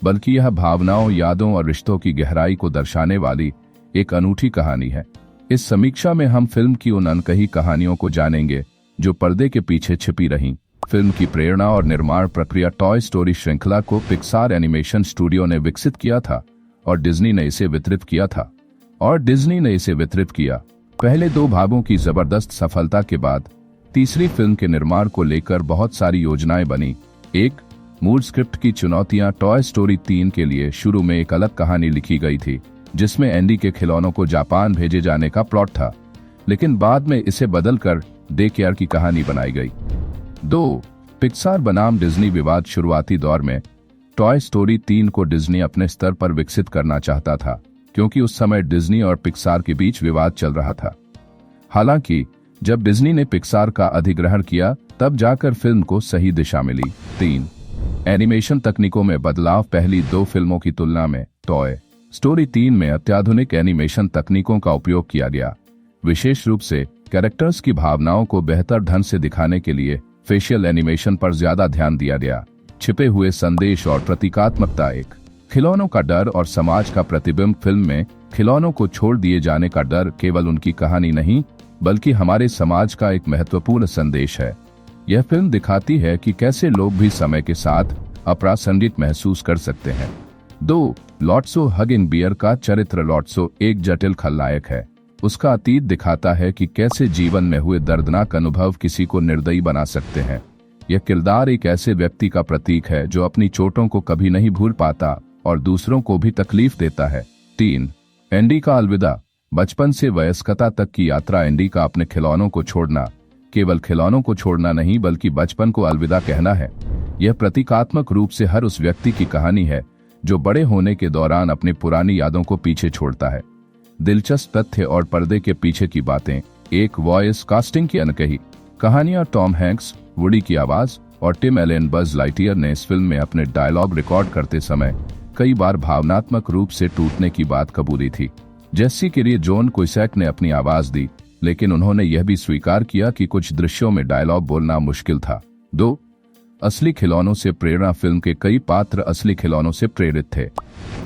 बल्कि यह भावनाओं, यादों और रिश्तों की गहराई को दर्शाने वाली एक अनूठी कहानी है। इस समीक्षा में हम फिल्म की उन अनकही कहानियों को जानेंगे जो पर्दे के पीछे छिपी रहीं। फिल्म की प्रेरणा और निर्माण प्रक्रिया। टॉय स्टोरी श्रृंखला को पिक्सार एनिमेशन स्टूडियो ने विकसित किया था और डिज्नी ने इसे वितरित किया। पहले 2 भागों की जबरदस्त सफलता के बाद तीसरी फिल्म के निर्माण को लेकर बहुत सारी योजनाएं बनी। एक, मूल स्क्रिप्ट की चुनौतियां। टॉय स्टोरी 3 के लिए शुरू में एक अलग कहानी लिखी गई थी जिसमें एंडी के खिलौनों को जापान भेजे जाने का प्लॉट था, लेकिन बाद में इसे बदलकर डे केयर की कहानी बनाई गई। 2, पिक्सार बनाम डिज्नी विवाद। शुरुआती दौर में टॉय स्टोरी 3 को डिज्नी अपने स्तर पर विकसित करना चाहता था क्योंकि उस समय डिज्नी और पिक्सार के बीच विवाद चल रहा था। हालांकि जब डिज्नी ने पिक्सार का अधिग्रहण किया तब जाकर फिल्म को सही दिशा मिली। 3, एनिमेशन तकनीकों में बदलाव। पहली 2 फिल्मों की तुलना में टॉय स्टोरी 3 में अत्याधुनिक एनिमेशन तकनीकों का उपयोग किया गया। विशेष रूप से कैरेक्टर्स की भावनाओं को बेहतर ढंग से दिखाने के लिए फेशियल एनिमेशन पर ज्यादा ध्यान दिया गया। छिपे हुए संदेश और प्रतीकात्मकता। एक, खिलौनों का डर और समाज का प्रतिबिंब। फिल्म में खिलौनों को छोड़ दिए जाने का डर केवल उनकी कहानी नहीं बल्कि हमारे समाज का एक महत्वपूर्ण संदेश है। यह फिल्म दिखाती है कि कैसे लोग भी समय के साथ अप्रासंगिक महसूस कर सकते हैं। 2, लॉट्सो हगिंग बियर का चरित्र। लॉट्सो एक जटिल खलनायक है। उसका अतीत दिखाता है कि कैसे जीवन में हुए दर्दनाक अनुभव किसी को निर्दयी बना सकते हैं। यह किरदार एक ऐसे व्यक्ति का प्रतीक है जो अपनी चोटों को कभी नहीं भूल पाता और दूसरों को भी तकलीफ देता है। 3, एंडी का अलविदा। बचपन से वयस्कता तक की यात्रा। एंडी का अपने खिलौनों को छोड़ना केवल खिलौनों को छोड़ना नहीं बल्कि बचपन को अलविदा कहना है। यह प्रतीकात्मक रूप से हर उस व्यक्ति की कहानी है जो बड़े होने के दौरान अपनी पुरानी यादों को पीछे छोड़ता है। दिलचस्प तथ्य और पर्दे के पीछे की बातें। एक, वॉइस कास्टिंग की अनकही कहानियां। टॉम हैंक्स, वुडी की आवाज और टिम एलन, बज लाइटियर ने इस फिल्म में अपने डायलॉग रिकॉर्ड करते समय कई बार भावनात्मक रूप से टूटने की बात कबूली थी। जेस्सी के लिए जॉन कुइसैक ने अपनी आवाज दी, लेकिन उन्होंने यह भी स्वीकार किया कि कुछ दृश्यों में डायलॉग बोलना मुश्किल था। 2, असली खिलौनों से प्रेरणा। फिल्म के कई पात्र असली खिलौनों से प्रेरित थे।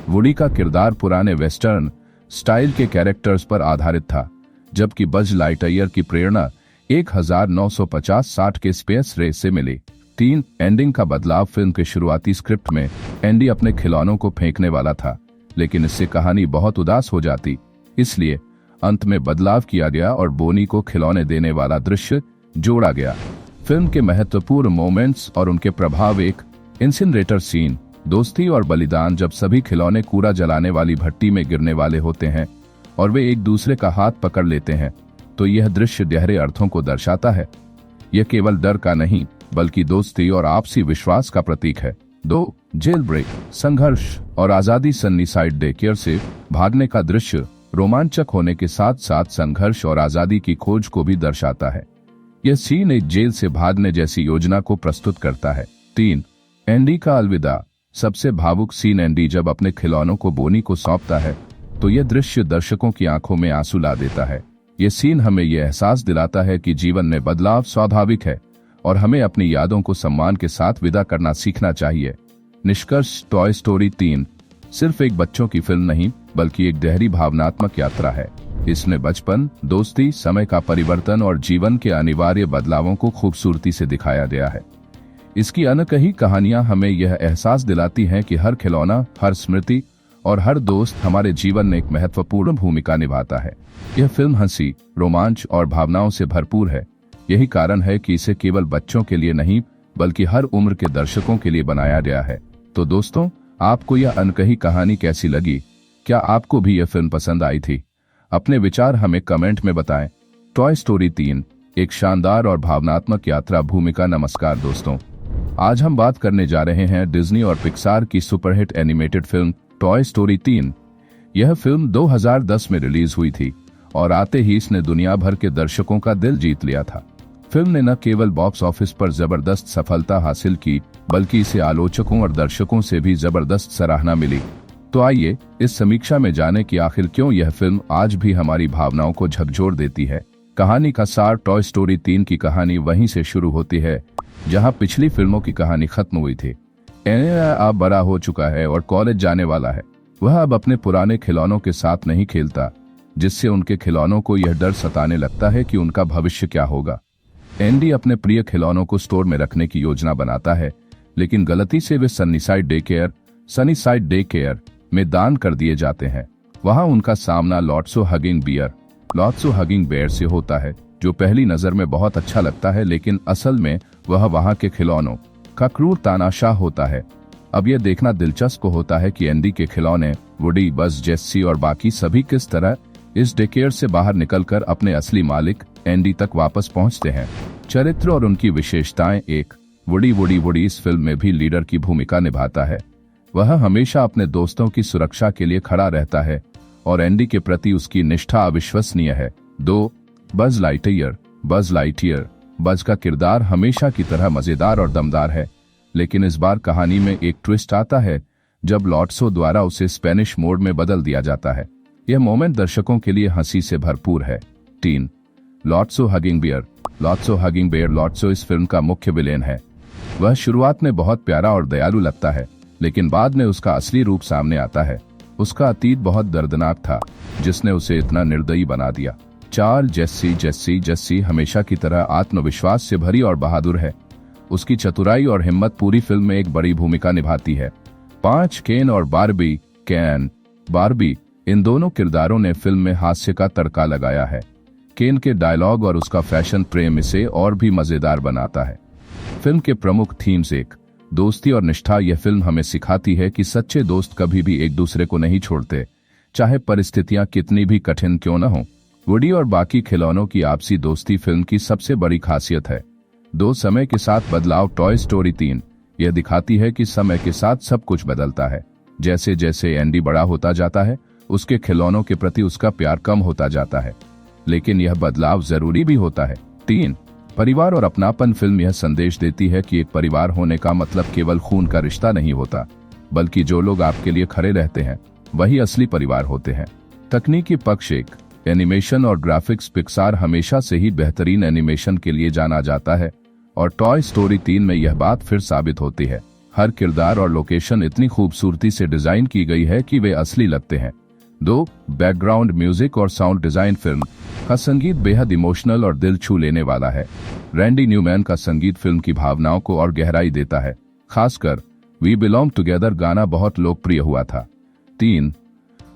वुडी का किरदार पुराने वेस्टर्न स्टाइल के कैरेक्टर्स पर आधारित था, जबकि बज लाइटयर की प्रेरणा 1950-60 के स्पेस रेस से मिली। 3, एंडिंग का बदलाव। फिल्म के शुरुआती स्क्रिप्ट में एंडी अपने खिलौनों को फेंकने वाला था, लेकिन इससे कहानी बहुत उदास हो जाती, इसलिए अंत में बदलाव किया गया और बोनी को खिलौने देने वाला दृश्य जोड़ा गया। फिल्म के महत्वपूर्ण मोमेंट्स और उनके प्रभाव। एक, इंसिनरेटर सीन। दोस्ती और बलिदान। जब सभी खिलौने कूड़ा जलाने वाली भट्टी में गिरने वाले होते हैं और वे एक दूसरे का हाथ पकड़ लेते हैं तो यह दृश्य गहरे अर्थों को दर्शाता है। यह केवल डर का नहीं बल्कि दोस्ती और आपसी विश्वास का प्रतीक है। 2, जेल ब्रेक। संघर्ष और आजादी। सन्नीसाइड डे केयर से भागने का दृश्य रोमांचक होने के साथ साथ संघर्ष और आजादी की खोज को भी दर्शाता है। यह सीन एक जेल से भागने जैसी योजना को प्रस्तुत करता है। 3, एंडी का अलविदा। सबसे भावुक सीन एंडी जब अपने खिलौनों को बोनी को सौंपता है तो यह दृश्य दर्शकों की आंखों में आंसू ला देता है। यह सीन हमें यह एहसास दिलाता है कि जीवन में बदलाव स्वाभाविक है और हमें अपनी यादों को सम्मान के साथ विदा करना सीखना चाहिए। निष्कर्ष, टॉय स्टोरी 3 सिर्फ एक बच्चों की फिल्म नहीं बल्कि एक गहरी भावनात्मक यात्रा है। इसमें बचपन, दोस्ती, समय का परिवर्तन और जीवन के अनिवार्य बदलावों को खूबसूरती से दिखाया गया है। इसकी अनकही कहानियां हमें यह एहसास दिलाती हैं कि हर खिलौना, हर स्मृति और हर दोस्त हमारे जीवन में एक महत्वपूर्ण भूमिका निभाता है। यह फिल्म हंसी, रोमांच और भावनाओं से भरपूर है। यही कारण है कि इसे केवल बच्चों के लिए नहीं बल्कि हर उम्र के दर्शकों के लिए बनाया गया है। तो दोस्तों, आपको यह अनकही कहानी कैसी लगी? क्या आपको भी यह फिल्म पसंद आई थी? अपने विचार हमें कमेंट में बताएं। टॉय स्टोरी 3 एक शानदार और भावनात्मक यात्रा भूमिका। नमस्कार दोस्तों, आज हम बात करने जा रहे हैं डिज्नी और पिक्सार की superhit animated film toy story 3। यह फिल्म 2010 में रिलीज हुई थी और आते ही इसने दुनिया भर के दर्शकों का दिल जीत लिया था। फिल्म ने न केवल बॉक्स ऑफिस पर जबरदस्त सफलता हासिल की बल्कि इसे आलोचकों और दर्शकों से भी जबरदस्त सराहना मिली। तो आइए इस समीक्षा में जाने कि आखिर क्यों यह फिल्म आज भी हमारी भावनाओं को झकझोर देती है। कहानी का सार, टॉय स्टोरी 3 की कहानी वहीं से शुरू होती है जहां पिछली फिल्मों की कहानी खत्म हुई थी। एनी अब बड़ा हो चुका है और कॉलेज जाने वाला है। वह अब अपने पुराने खिलौनों के साथ नहीं खेलता, जिससे उनके खिलौनों को यह डर सताने लगता है कि उनका भविष्य क्या होगा। एंडी अपने प्रिय खिलौनों को स्टोर में रखने की योजना बनाता है, लेकिन गलती से वे सनीसाइड डे केयर में दान कर दिए जाते हैं। वहां उनका सामना लॉट्सो हगिंग बेयर से होता है, जो पहली नजर में बहुत अच्छा लगता है लेकिन असल में वह वहां के खिलौनों का क्रूर तानाशाह होता है। अब यह देखना दिलचस्प होता है कि एंडी के खिलौने वुडी, बज़, जेस्सी और बाकी सभी किस तरह इस डेकेयर से बाहर निकलकर अपने असली मालिक एंडी तक वापस पहुंचते हैं। चरित्र और उनकी विशेषताएं। एक, वुडी इस फिल्म में भी लीडर की भूमिका निभाता है। वह हमेशा अपने दोस्तों की सुरक्षा के लिए खड़ा रहता है और एंडी के प्रति उसकी निष्ठा अविश्वसनीय है। 2, बज़ लाइटईयर। बज़ का किरदार हमेशा की तरह मजेदार और दमदार है, लेकिन इस बार कहानी में एक ट्विस्ट आता है जब लॉट्सो द्वारा उसे स्पेनिश मोड में बदल दिया जाता है। यह मोमेंट दर्शकों के लिए हंसी से भरपूर है। 3, लॉट्सो हगिंग बेयर। लॉट्सो इस फिल्म का मुख्य विलेन है। वह शुरुआत में बहुत प्यारा और दयालु लगता है, लेकिन बाद में उसका असली रूप सामने आता है। उसका अतीत बहुत दर्दनाक था, जिसने उसे इतना निर्दयी बना दिया। 4, जेस्सी हमेशा की तरह आत्मविश्वास से भरी और बहादुर है। उसकी चतुराई और हिम्मत पूरी फिल्म में एक बड़ी भूमिका निभाती है। 5, केन और बार्बी। इन दोनों किरदारों ने फिल्म में हास्य का तड़का लगाया है। केन के डायलॉग और उसका फैशन प्रेम इसे और भी मजेदार बनाता है। फिल्म के प्रमुख थीम्स। 1, दोस्ती और निष्ठा। यह फिल्म हमें सिखाती है कि सच्चे दोस्त कभी भी एक दूसरे को नहीं छोड़ते, चाहे परिस्थितियां कितनी भी कठिन क्यों न हो। वुडी और बाकी खिलौनों की आपसी दोस्ती फिल्म की सबसे बड़ी खासियत है। 2, समय के साथ बदलाव। टॉय स्टोरी 3 यह दिखाती है कि समय के साथ सब कुछ बदलता है। जैसे जैसे एंडी बड़ा होता जाता है, उसके खिलौनों के प्रति उसका प्यार कम होता जाता है, लेकिन यह बदलाव जरूरी भी होता है। 3, परिवार और अपनापन। फिल्म यह संदेश देती है कि एक परिवार होने का मतलब केवल खून का रिश्ता नहीं होता, बल्कि जो लोग आपके लिए खड़े रहते हैं वही असली परिवार होते हैं। तकनीकी पक्ष। 1, एनिमेशन और ग्राफिक्स। पिक्सार हमेशा से ही बेहतरीन एनिमेशन के लिए जाना जाता है और टॉय स्टोरी 3 में यह बात फिर साबित होती है। हर किरदार और लोकेशन इतनी खूबसूरती से डिजाइन की गई है कि वे असली लगते हैं। 2, बैकग्राउंड म्यूजिक और साउंड डिजाइन। फिल्म का संगीत बेहद इमोशनल और दिल छू लेने वाला है। रैंडी न्यूमैन का संगीत फिल्म की भावनाओं को और गहराई देता है। खासकर वी बिलोंग टुगेदर गाना बहुत लोकप्रिय हुआ था। 3,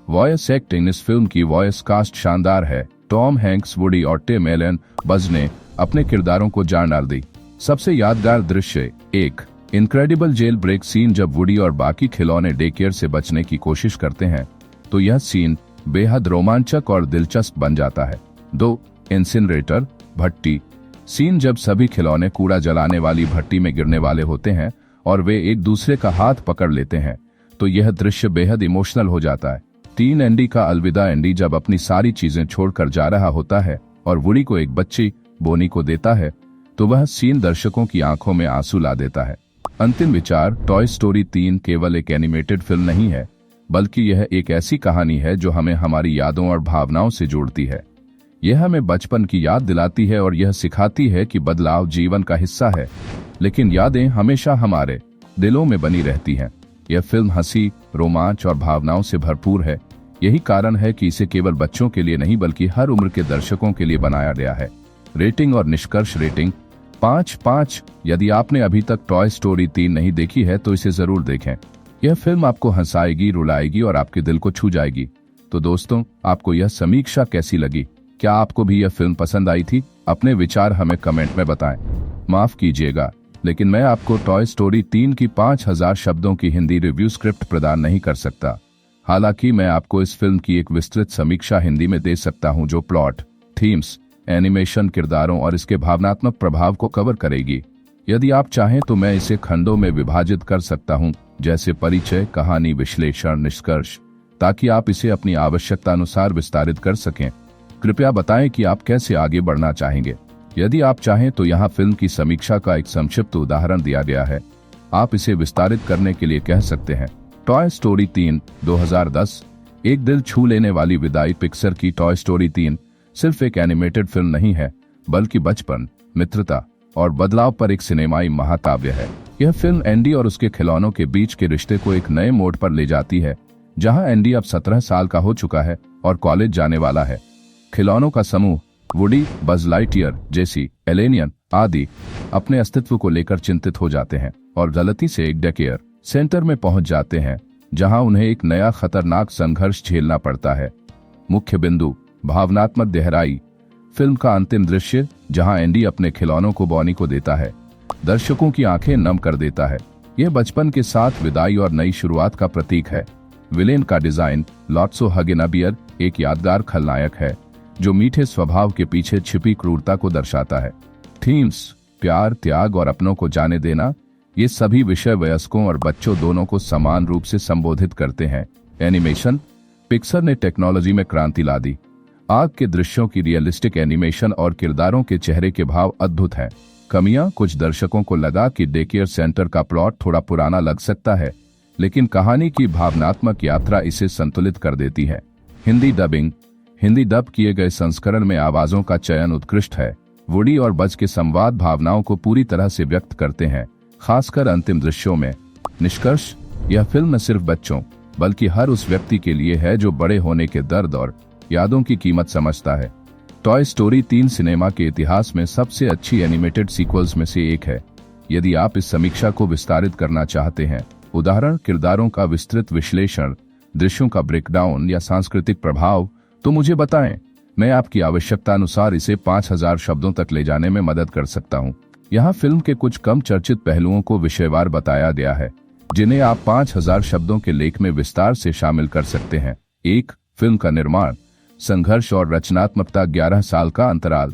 वॉयस एक्टिंग। इस फिल्म की वॉयस कास्ट शानदार है। टॉम हैंक्स, वुडी और टिम एलन, बज़ ने अपने किरदारों को जान डाल दी। सबसे यादगार दृश्य। 1, इनक्रेडिबल जेल ब्रेक सीन। जब वुडी और बाकी खिलौने डेकेयर से बचने की कोशिश करते हैं तो यह सीन बेहद रोमांचक और दिलचस्प बन जाता है। 2, इंसिनरेटर भट्टी सीन। जब सभी खिलौने कूड़ा जलाने वाली भट्टी में गिरने वाले होते हैं और वे एक दूसरे का हाथ पकड़ लेते हैं तो यह दृश्य बेहद इमोशनल हो जाता है। 3, एंडी का अलविदा। एंडी जब अपनी सारी चीजें छोड़कर जा रहा होता है और वुडी को एक बच्ची बोनी को देता है तो वह सीन दर्शकों की आंखों में आंसू ला देता है। अंतिम विचार, टॉय स्टोरी 3 केवल एक एनिमेटेड फिल्म नहीं है, बल्कि यह एक ऐसी कहानी है जो हमें हमारी यादों और भावनाओं से जोड़ती है। यह हमें बचपन की याद दिलाती है और यह सिखाती है कि बदलाव जीवन का हिस्सा है, लेकिन यादें हमेशा हमारे दिलों में बनी रहती हैं। यह फिल्म हंसी, रोमांच और भावनाओं से भरपूर है। यही कारण है कि इसे केवल बच्चों के लिए नहीं बल्कि हर उम्र के दर्शकों के लिए बनाया गया है। रेटिंग और निष्कर्ष। रेटिंग 5/5। यदि आपने अभी तक टॉय स्टोरी 3 नहीं देखी है तो इसे जरूर देखें। यह फिल्म आपको हंसाएगी, रुलाएगी और आपके दिल को छू जाएगी। तो दोस्तों, आपको यह समीक्षा कैसी लगी? क्या आपको भी यह फिल्म पसंद आई थी? अपने विचार हमें कमेंट में बताएं। माफ कीजिएगा, लेकिन मैं आपको टॉय स्टोरी 3 की 5000 शब्दों की हिंदी रिव्यू स्क्रिप्ट प्रदान नहीं कर सकता। हालांकि मैं आपको इस फिल्म की एक विस्तृत समीक्षा हिंदी में दे सकता हूं जो प्लॉट, थीम्स, एनिमेशन, किरदारों और इसके भावनात्मक प्रभाव को कवर करेगी। यदि आप चाहें तो मैं इसे खंडों में विभाजित कर सकता हूं, जैसे परिचय, कहानी, विश्लेषण, निष्कर्ष, ताकि आप इसे अपनी आवश्यकता अनुसार विस्तारित कर सकें। कृपया बताएं कि आप कैसे आगे बढ़ना चाहेंगे। यदि आप चाहें तो यहाँ फिल्म की समीक्षा का एक संक्षिप्त उदाहरण दिया गया है। आप इसे विस्तारित करने के लिए कह सकते हैं, टॉय स्टोरी 3 2010 एक दिल छू लेने वाली विदाई। पिक्सर की टॉय स्टोरी 3 सिर्फ एक एनिमेटेड फिल्म नहीं है, बल्कि बचपन, मित्रता और बदलाव पर एक सिनेमाई महाकाव्य है। यह फिल्म एंडी और उसके खिलौनों के बीच के रिश्ते को एक नए मोड़ पर ले जाती है, जहां एंडी अब 17 साल का हो चुका है और कॉलेज जाने वाला है। खिलौनों का समूह वुडी, बज लाइटईयर, जेसी, एलेनियन आदि अपने अस्तित्व को लेकर चिंतित हो जाते हैं और गलती से एक डेकेयर सेंटर में पहुंच जाते हैं, जहां उन्हें एक नया खतरनाक संघर्ष झेलना पड़ता है। मुख्य बिंदु, भावनात्मक गहराई। फिल्म का अंतिम दृश्य, जहां एंडी अपने खिलौनों को बॉनी को देता है, दर्शकों की आंखें नम कर देता है। यह बचपन के साथ विदाई और नई शुरुआत का प्रतीक है। विलेन का डिजाइन, लॉट्सो हगेनाबियर, एक यादगार खलनायक है जो मीठे स्वभाव के पीछे छिपी क्रूरता को दर्शाता है। थीम्स, प्यार, त्याग और अपनों को जाने देना, ये सभी विषय वयस्कों और बच्चों दोनों को समान रूप से संबोधित करते हैं। एनिमेशन, पिक्सर ने टेक्नोलॉजी में क्रांति ला दी। आग के दृश्यों की रियलिस्टिक एनिमेशन और किरदारों के चेहरे के भाव अद्भुत हैं। कमियां, कुछ दर्शकों को लगा कि डेकेयर सेंटर का प्लॉट थोड़ा पुराना लग सकता है, लेकिन कहानी की भावनात्मक यात्रा इसे संतुलित कर देती है। हिंदी डबिंग, हिंदी डब किए गए संस्करण में आवाजों का चयन उत्कृष्ट है। वुडी और बज के संवाद भावनाओं को पूरी तरह से व्यक्त करते हैं, खासकर अंतिम दृश्यों में। निष्कर्ष, यह फिल्म न सिर्फ बच्चों बल्कि हर उस व्यक्ति के लिए है जो बड़े होने के दर्द और यादों की कीमत समझता है। टॉय स्टोरी 3 सिनेमा के इतिहास में सबसे अच्छी एनिमेटेड सीक्वल्स में से एक है। यदि आप इस समीक्षा को विस्तारित करना चाहते हैं, उदाहरण, किरदारों का विस्तृत विश्लेषण, दृश्यों का ब्रेकडाउन या सांस्कृतिक प्रभाव, तो मुझे बताएं। मैं आपकी आवश्यकता अनुसार इसे 5000 शब्दों तक ले जाने में मदद कर सकता हूं। यहाँ फिल्म के कुछ कम चर्चित पहलुओं को विषयवार बताया गया है, जिन्हें आप 5000 शब्दों के लेख में विस्तार से शामिल कर सकते हैं। 1. फिल्म का निर्माण, संघर्ष और रचनात्मकता। 11 साल का अंतराल।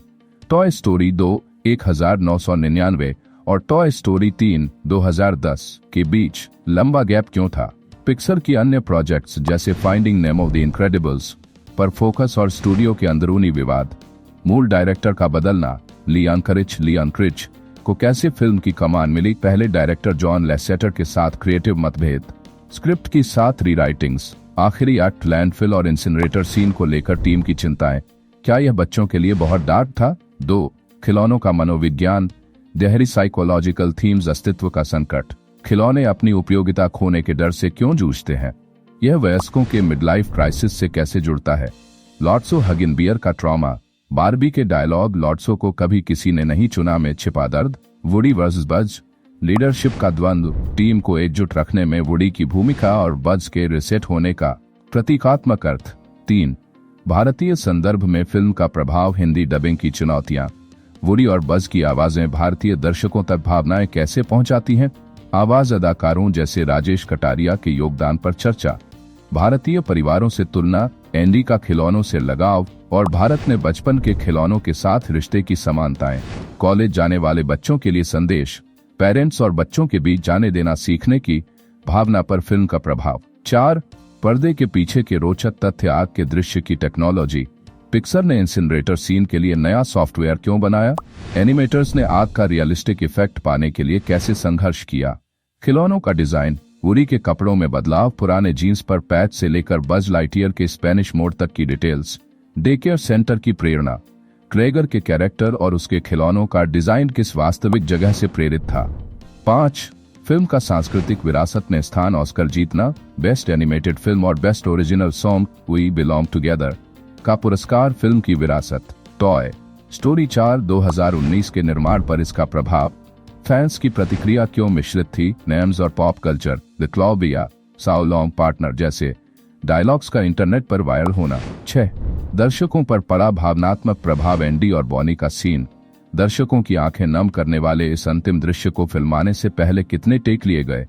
टॉय स्टोरी 2 1999 और टॉय स्टोरी 3 2010 के बीच लंबा गैप क्यों था? पिक्सर की अन्य प्रोजेक्ट्स जैसे फाइंडिंग नेमो, द इनक्रेडिबल्स पर फोकस और स्टूडियो के अंदरूनी विवाद। मूल डायरेक्टर का बदलना, लियान क्रिच को कैसे फिल्म की कमान मिली? पहले डायरेक्टर जॉन लेसेटर के साथ क्रिएटिव मतभेद, स्क्रिप्ट की 7 रीराइटिंग्स, आखिरी एक्ट, लैंडफिल और इंसिनरेटर सीन को लेकर टीम की चिंताएं। क्या यह बच्चों के लिए बहुत डार्क था? 2. खिलौनों का मनोविज्ञान, गहरी साइकोलॉजिकल थीम्स, अस्तित्व का संकट। खिलौने अपनी उपयोगिता खोने के डर से क्यों जूझते हैं? यह वयस्कों के मिडलाइफ क्राइसिस से कैसे जुड़ता है? लॉट्सो हगिनबियर का ट्रॉमा, बारबी के डायलॉग, लॉट्सो को कभी किसी ने नहीं चुना में छिपा दर्द। वुडी वर्सेस बज, लीडरशिप का द्वंद्व, टीम को एकजुट रखने में वुडी की भूमिका और बज के रिसेट होने का प्रतीकात्मक अर्थ। 3. भारतीय संदर्भ में फिल्म का प्रभाव, हिंदी डबिंग की चुनौतियां। वुडी और बज की आवाजें भारतीय दर्शकों तक भावनाएं कैसे पहुंचाती हैं? आवाज अदाकारों जैसे राजेश कटारिया के योगदान पर चर्चा। भारतीय परिवारों से तुलना, एंडी का खिलौनों से लगाव और भारत में बचपन के खिलौनों के साथ रिश्ते की समानताएं। कॉलेज जाने वाले बच्चों के लिए संदेश, पेरेंट्स और बच्चों के बीच जाने देना सीखने की भावना पर फिल्म का प्रभाव। 4. पर्दे के पीछे के रोचक तथ्य, आग के दृश्य की टेक्नोलॉजी। पिक्सर ने इंसिनरेटर सीन के लिए नया सॉफ्टवेयर क्यों बनाया? एनिमेटर्स ने आग का रियलिस्टिक इफेक्ट पाने के लिए कैसे संघर्ष किया? खिलौनों का डिजाइन, वुडी के कपड़ों में बदलाव, पुराने जीन्स पर पैच से लेकर बज लाइटियर के स्पेनिश मोड तक की डिटेल्स, डे केयर सेंटर की प्रेरणा, क्रेगर के कैरेक्टर और उसके खिलौनों का डिजाइन किस वास्तविक जगह से प्रेरित था। 5. फिल्म का सांस्कृतिक विरासत में स्थान, ऑस्कर जीतना, बेस्ट एनिमेटेड फिल्म और best original song we belong together का पुरस्कार। फिल्म की विरासत, टॉय स्टोरी 4 2019 के निर्माण पर इसका प्रभाव, फैंस की प्रतिक्रिया क्यों मिश्रित थी, नेम्स और पॉप कल्चर, द क्लब या साउ लॉन्ग पार्टनर जैसे डायलॉग्स का इंटरनेट पर वायरल होना। 6. दर्शकों पर पड़ा भावनात्मक प्रभाव, एंडी और बॉनी का सीन, दर्शकों की आंखें नम करने वाले इस अंतिम दृश्य को फिल्माने से पहले कितने टेक लिए गए।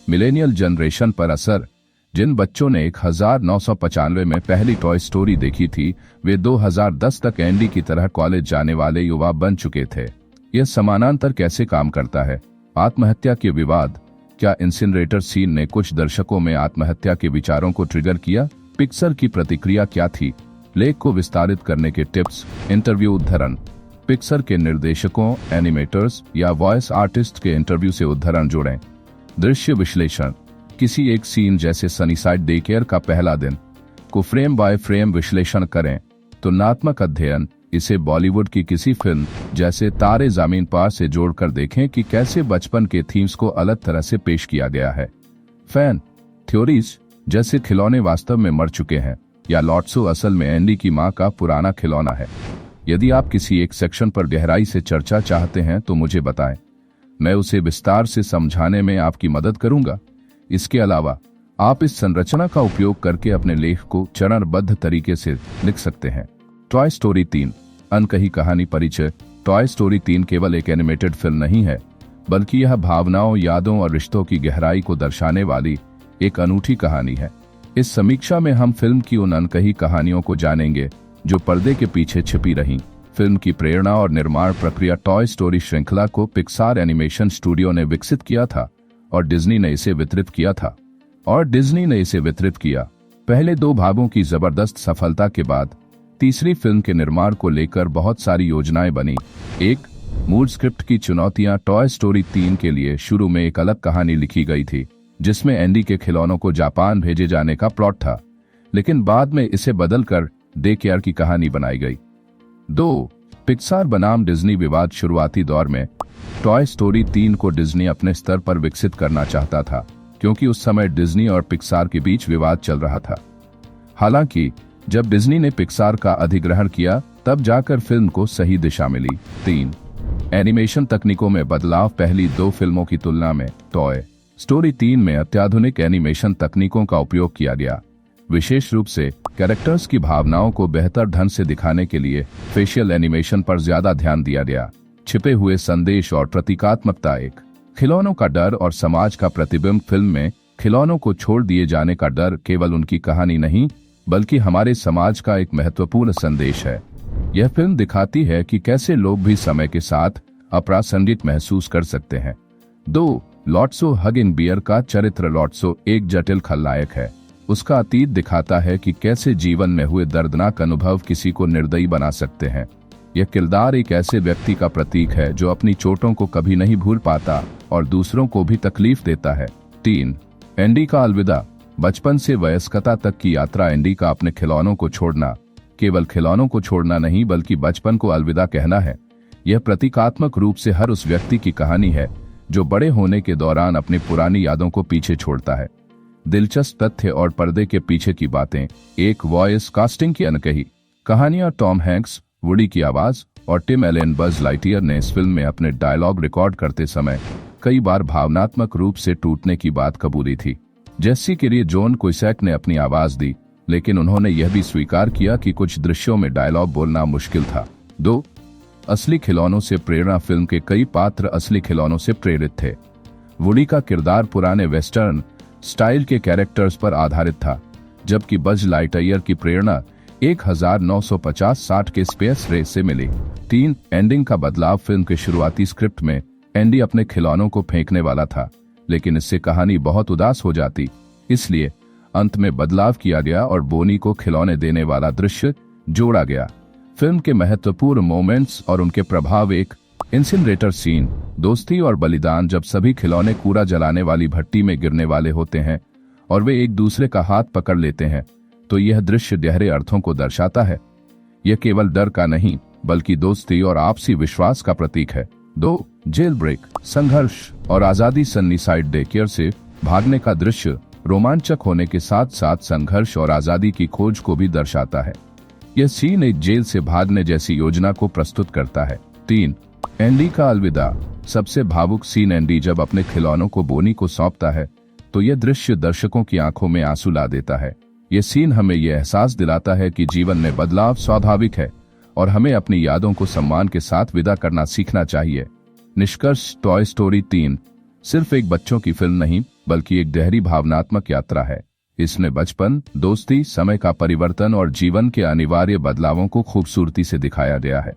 मिलेनियल जनरेशन पर असर, जिन बच्चों ने 1995 में पहली टॉय स्टोरी देखी थी, वे 2010 तक एंडी की तरह कॉलेज जाने वाले युवा बन चुके थे। यह समानांतर कैसे काम करता है। आत्महत्या के विवाद, क्या इंसिनरेटर सीन ने कुछ दर्शकों में आत्महत्या के विचारों को ट्रिगर किया। पिक्सर की प्रतिक्रिया क्या थी। लेख को विस्तारित करने के टिप्स, इंटरव्यू उद्धरण, पिक्सर के निर्देशकों, एनिमेटर्स या वॉइस आर्टिस्ट के इंटरव्यू से उद्धरण जोड़ें। दृश्य विश्लेषण, किसी एक सीन जैसे सनीसाइड डे केयर का पहला दिन को फ्रेम बाय फ्रेम विश्लेषण करें। तुलनात्मक अध्ययन, इसे बॉलीवुड की किसी फिल्म जैसे तारे ज़मीन पर से जोड़कर देखें कि कैसे बचपन के थीम्स को अलग तरह से पेश किया गया है। फैन थ्योरीज, जैसे खिलौने वास्तव में मर चुके हैं या लॉट्सो असल में एंडी की मां का पुराना खिलौना है। यदि आप किसी एक सेक्शन पर गहराई से चर्चा चाहते हैं तो मुझे बताएं, मैं उसे विस्तार से समझाने में आपकी मदद करूंगा। इसके अलावा आप इस संरचना का उपयोग करके अपने लेख को चरणबद्ध तरीके से लिख सकते हैं। टॉय स्टोरी 3 अनकही कहानी परिचय। टॉय स्टोरी 3 केवल एक एनिमेटेड फिल्म नहीं है, बल्कि यह भावनाओं, यादों और रिश्तों की गहराई को दर्शाने वाली एक अनूठी कहानी है। इस समीक्षा में हम फिल्म की उन अनकही कहानियों को जानेंगे जो पर्दे के पीछे छिपी रहीं। फिल्म की प्रेरणा और निर्माण प्रक्रिया। टॉय स्टोरी श्रृंखला को पिक्सार एनिमेशन स्टूडियो ने विकसित किया था और डिज्नी ने इसे वितरित किया। पहले 2 भागों की जबरदस्त सफलता के बाद तीसरी फिल्म के निर्माण को लेकर बहुत सारी योजनाएं बनी। एक मूल स्क्रिप्ट की चुनौतियां। टॉय स्टोरी 3 के लिए शुरू में एक अलग कहानी लिखी गई थी जिसमें एंडी के खिलौनों को जापान भेजे जाने का प्लॉट था, लेकिन बाद में इसे बदलकर डे केयर की कहानी बनाई गई। 2 पिक्सार बनाम डिज्नी विवाद। शुरुआती दौर में टॉय स्टोरी 3 को डिज्नी अपने स्तर पर विकसित करना चाहता था, क्योंकि उस समय डिज्नी और पिक्सार के बीच विवाद चल रहा था। हालांकि जब डिज्नी ने पिक्सार का अधिग्रहण किया, तब जाकर फिल्म को सही दिशा मिली। 3 एनिमेशन तकनीकों में बदलाव। पहली 2 फिल्मों की तुलना में टॉय स्टोरी 3 में अत्याधुनिक एनिमेशन तकनीकों का उपयोग किया गया। विशेष रूप से कैरेक्टर्स की भावनाओं को बेहतर ढंग से दिखाने के लिए फेशियल एनिमेशन पर ज्यादा ध्यान दिया गया। छिपे हुए संदेश और प्रतीकात्मकता। एक खिलौनों का डर और समाज का प्रतिबिंब। फिल्म में खिलौनों को छोड़ दिए जाने का डर केवल उनकी कहानी नहीं, बल्कि हमारे समाज का एक महत्वपूर्ण संदेश है। यह फिल्म दिखाती है कि कैसे लोग भी समय के साथ अप्रासंगिक महसूस कर सकते हैं। 2 लॉट्सो हगिंग बियर का चरित्र। लॉट्सो एक जटिल खलनायक है। उसका अतीत दिखाता है कि कैसे जीवन में हुए दर्दनाक अनुभव किसी को निर्दयी बना सकते हैं। यह किरदार एक ऐसे व्यक्ति का प्रतीक है जो अपनी चोटों को कभी नहीं भूल पाता और दूसरों को भी तकलीफ देता है। 3 एंडी का अलविदा। बचपन से वयस्कता तक की यात्रा। एंडी का अपने खिलौनों को छोड़ना केवल खिलौनों को छोड़ना नहीं, बल्कि बचपन को अलविदा कहना है। यह प्रतीकात्मक रूप से हर उस व्यक्ति की कहानी है जो बड़े होने के दौरान अपनी पुरानी यादों को पीछे छोड़ता है। दिलचस्प तथ्य और पर्दे के पीछे की बातें। एक वॉइस कास्टिंग की अनकही कहानियां। टॉम हैंक्स, वुडी की आवाज और टिम एलन बज लाइटियर ने इस फिल्म में अपने डायलॉग रिकॉर्ड करते समय कई बार भावनात्मक रूप से टूटने की बात कबूली थी। जेस्सी के लिए जॉन कुइसैक ने अपनी आवाज दी, लेकिन उन्होंने यह भी स्वीकार किया कि कुछ दृश्यों में डायलॉग बोलना मुश्किल था। 2 असली खिलौनों से प्रेरणा। फिल्म के कई पात्र असली खिलौनों से प्रेरित थे। वुडी का किरदार पुराने वेस्टर्न स्टाइल के कैरेक्टर्स पर आधारित था, जबकि बज लाइटईयर की प्रेरणा 1950-60 के स्पेस रेस से मिली। 3 एंडिंग का बदलाव। फिल्म के शुरुआती स्क्रिप्ट में एंडी अपने खिलौनों को फेंकने वाला था, लेकिन इससे कहानी बहुत उदास हो जाती, इसलिए अंत में बदलाव किया गया और बोनी को खिलौने देने वाला दृश्य जोड़ा गया। फिल्म के महत्वपूर्ण मोमेंट्स और उनके प्रभाव। एक इंसिनरेटर सीन। दोस्ती और बलिदान। जब सभी खिलौने कूड़ा जलाने वाली भट्टी में गिरने वाले होते हैं और वे एक दूसरे का हाथ पकड़ लेते हैं तो यह दृश्य गहरे अर्थों को दर्शाता है। यह केवल डर का नहीं बल्कि दोस्ती और आपसी विश्वास का प्रतीक है। 2. जेल ब्रेक, संघर्ष और आजादी। सनीसाइड डेकेयर से भागने का दृश्य रोमांचक होने के साथ साथ संघर्ष और आजादी की खोज को भी दर्शाता है। यह सीन एक जेल से भागने जैसी योजना को प्रस्तुत करता है। 3. एंडी का अलविदा। सबसे भावुक सीन एंडी जब अपने खिलौनों को बोनी को सौंपता है तो यह दृश्य दर्शकों की आंखों में आंसू ला देता है। यह सीन हमें यह एहसास दिलाता है कि जीवन में बदलाव स्वाभाविक है और हमें अपनी यादों को सम्मान के साथ विदा करना सीखना चाहिए। निष्कर्ष, टॉय स्टोरी 3 सिर्फ एक बच्चों की फिल्म नहीं बल्कि एक गहरी भावनात्मक यात्रा है। इसने बचपन, दोस्ती, समय का परिवर्तन और जीवन के अनिवार्य बदलावों को खूबसूरती से दिखाया गया है।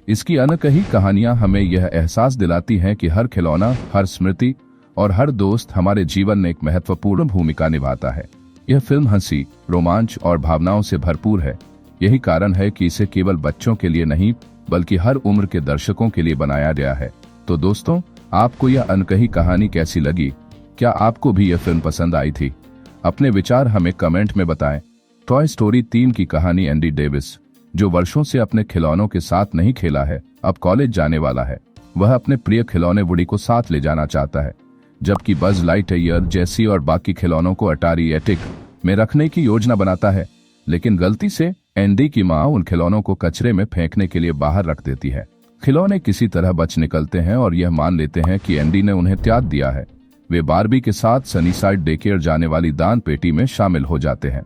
इसकी अनकही कहानियां हमें यह एहसास दिलाती हैं कि हर खिलौना, हर स्मृति और हर दोस्त हमारे जीवन में एक महत्वपूर्ण भूमिका निभाता है। यह फिल्म हंसी, रोमांच और भावनाओं से भरपूर है। यही कारण है कि इसे केवल बच्चों के लिए नहीं बल्कि हर उम्र के दर्शकों के लिए बनाया गया है। तो दोस्तों, आपको यह अनकही कहानी कैसी लगी? क्या आपको भी यह फिल्म पसंद आई थी? अपने विचार हमें कमेंट में बताएं। टॉय स्टोरी 3 की कहानी एंडी डेविस, जो वर्षों से अपने खिलौनों के साथ नहीं खेला है, अब कॉलेज जाने वाला है। वह अपने प्रिय खिलौने वुडी को साथ ले जाना चाहता है, जबकि बज लाइटईयर, जेसी और बाकी खिलौनों को अटारी एटिक में रखने की योजना बनाता है। लेकिन गलती से एंडी की मां उन खिलौनों को कचरे में फेंकने के लिए बाहर रख देती है। खिलौने किसी तरह बच निकलते हैं और यह मान लेते हैं कि एंडी ने उन्हें त्याग दिया है। वे बारबी के साथ सनीसाइड डेकेयर जाने वाली दान पेटी में शामिल हो जाते हैं।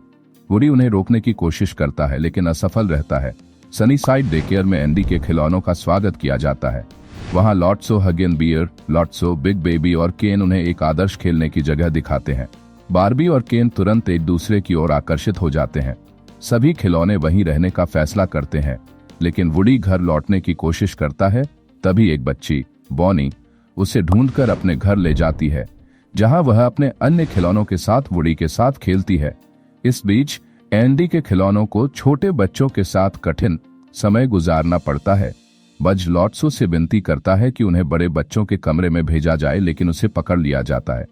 वुडी उन्हें रोकने की कोशिश करता है लेकिन असफल रहता है। सनीसाइड डेकेयर में एंडी के खिलौनों का स्वागत किया जाता है। वहां लॉट्सो, हगिन बियर, लॉट्सो, बिग बेबी और केन उन्हें एक आदर्श खेलने की जगह दिखाते हैं। बारबी और केन तुरंत एक दूसरे की ओर आकर्षित हो जाते हैं। सभी खिलौने वहीं रहने का फैसला करते हैं, लेकिन वुडी घर लौटने की कोशिश करता है। तभी एक बच्ची, बॉनी, उसे ढूंढकर अपने घर ले जाती है, जहां वह अपने अन्य खिलौनों के साथ वुडी के साथ खेलती है। इस बीच एंडी के खिलौनों को छोटे बच्चों के साथ कठिन समय गुजारना पड़ता है। बज लॉट्सो से विनती करता है कि उन्हें बड़े बच्चों के कमरे में भेजा जाए, लेकिन उसे पकड़ लिया जाता है।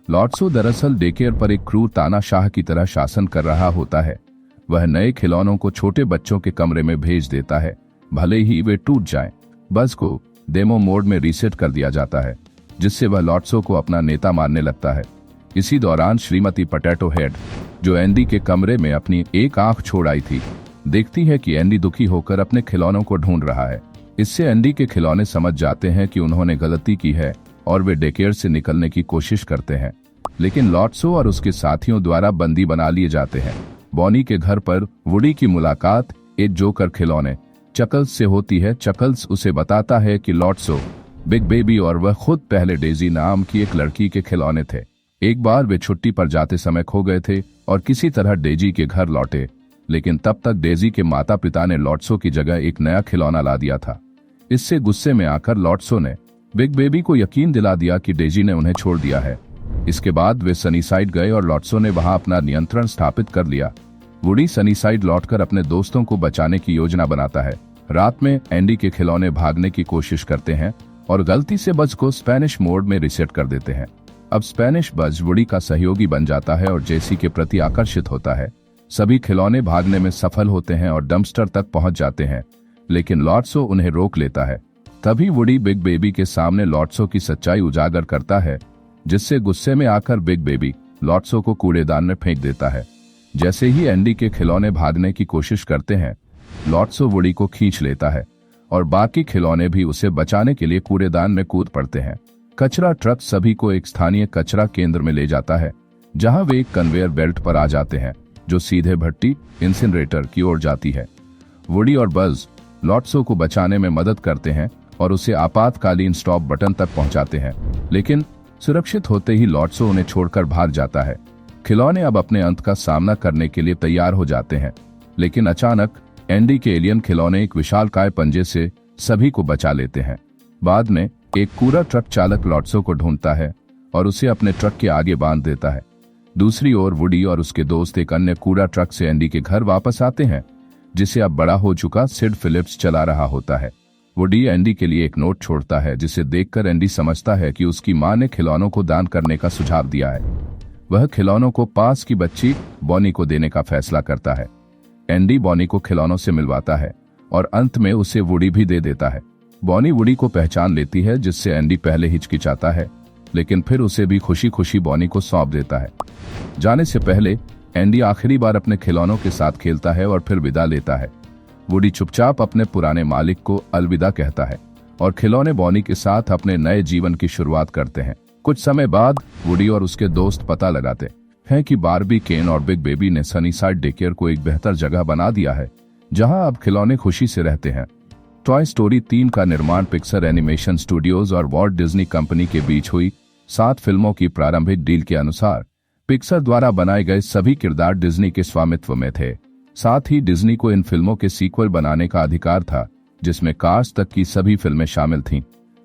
लॉट्सो दरअसल डेकेयर पर एक क्रूर तानाशाह की तरह शासन कर रहा होता है। वह नए खिलौनों को छोटे बच्चों के कमरे में भेज देता है, भले ही वे टूट जाएं। बज को डेमो मोड में रीसेट कर दिया जाता है, जिससे वह लॉट्सो को अपना नेता मानने लगता है। इसी दौरान श्रीमती पोटैटो हेड, जो एंडी के कमरे में अपनी एक आंख छोड़ आई थी, देखती है कि एंडी दुखी होकर अपने खिलौनों को ढूंढ रहा है। इससे एंडी के खिलौने समझ जाते हैं कि उन्होंने गलती की है और वे डेकेयर से निकलने की कोशिश करते हैं, लेकिन लॉट्सो और उसके साथियों द्वारा बंदी बना लिए जाते हैं। बॉनी के घर पर वुडी की मुलाकात एक जोकर खिलौने चकल्स से होती है। चकल्स उसे बताता है कि लॉट्सो, बिग बेबी और वह खुद पहले डेजी नाम की एक लड़की के खिलौने थे। एक बार वे छुट्टी पर जाते समय खो गए थे और किसी तरह डेजी के घर लौटे, लेकिन तब तक डेजी के माता पिता ने लॉट्सो की जगह एक नया खिलौना ला दिया था। इससे गुस्से में आकर लॉट्सो ने बिग बेबी को यकीन दिला दिया कि डेजी ने उन्हें छोड़ दिया है। इसके बाद वे सनीसाइड गए और लॉट्सो ने वहां अपना नियंत्रण स्थापित कर लिया। वुडी सनीसाइड लौटकर अपने दोस्तों को बचाने की योजना बनाता है। रात में एंडी के खिलौने भागने की कोशिश करते हैं और गलती से बज को स्पेनिश मोड में रीसेट कर देते हैं। अब स्पेनिश बज वुडी का सहयोगी बन जाता है और जेसी के प्रति आकर्षित होता है। सभी खिलौने भागने में सफल होते हैं और डंपस्टर तक पहुंच जाते हैं, लेकिन लॉट्सो उन्हें रोक लेता है। तभी वुडी बिग बेबी के सामने लॉट्सो की सच्चाई उजागर करता है, जिससे गुस्से में आकर बिग बेबी लॉट्सो को कूड़ेदान में फेंक देता है। जैसे ही एंडी के खिलौने भागने की कोशिश करते हैं, लॉट्सो वुडी को खींच लेता है और बाकी खिलौने भी उसे बचाने के लिए कूड़ेदान में कूद पड़ते हैं। कचरा ट्रक सभी को एक स्थानीय कचरा केंद्र में ले जाता है, जहां वे एक कन्वेयर बेल्ट पर आ जाते हैं, जो सीधे भट्टी इंसिनरेटर की ओर जाती है। वुडी और बज लॉट्सो को बचाने में मदद करते हैं और उसे आपातकालीन स्टॉप बटन तक पहुंचाते हैं, लेकिन सुरक्षित होते ही लॉट्सो उन्हें छोड़कर भाग जाता है। खिलौने अब अपने अंत का सामना करने के लिए तैयार हो जाते हैं, लेकिन अचानक एंडी के एलियन खिलौने एक विशालकाय पंजे से सभी को बचा लेते हैं। बाद में एक कूड़ा ट्रक चालक लॉट्सो को ढूंढता है और उसे अपने ट्रक के आगे बांध देता है। दूसरी ओर वुडी और उसके दोस्त एक अन्य कूड़ा ट्रक से एंडी के घर वापस आते हैं, जिसे अब बड़ा हो चुका सिड फिलिप्स चला रहा होता है। वुडी एंडी के लिए एक नोट छोड़ता है, जिसे देखकर एंडी समझता है कि उसकी मां ने खिलौनों को दान करने का सुझाव दिया है। वह खिलौनों को पास की बच्ची बॉनी को देने का फैसला करता है। एंडी बॉनी को खिलौनों से मिलवाता है और अंत में उसे वुडी भी दे देता है। बॉनी वुडी को पहचान लेती है, जिससे एंडी पहले हिचकिचाता है, लेकिन फिर उसे भी खुशी खुशी बॉनी को सौंप देता है। जाने से पहले एंडी आखिरी बार अपने खिलौनों के साथ खेलता है और फिर विदा लेता है। वुडी चुपचाप अपने पुराने मालिक को अलविदा कहता है और खिलौने बॉनी के साथ अपने नए जीवन की शुरुआत करते हैं। कुछ समय बाद वुडी और उसके दोस्त पता लगाते हैं कि बारबी, केन और बिग बेबी ने सनीसाइड डेकेयर को एक बेहतर जगह बना दिया है, जहां अब खिलौने खुशी से रहते हैं। टॉय स्टोरी 3 का निर्माण पिक्सर एनिमेशन स्टूडियोज और वॉल्ट डिज्नी कंपनी के बीच हुई 7 फिल्मों की प्रारंभिक डील के अनुसार पिक्सर द्वारा बनाए गए सभी किरदार डिज्नी के स्वामित्व में थे। साथ ही डिज्नी को इन फिल्मों के सीक्वल बनाने का अधिकार था, जिसमें कार्स तक की सभी फिल्में शामिल थीं।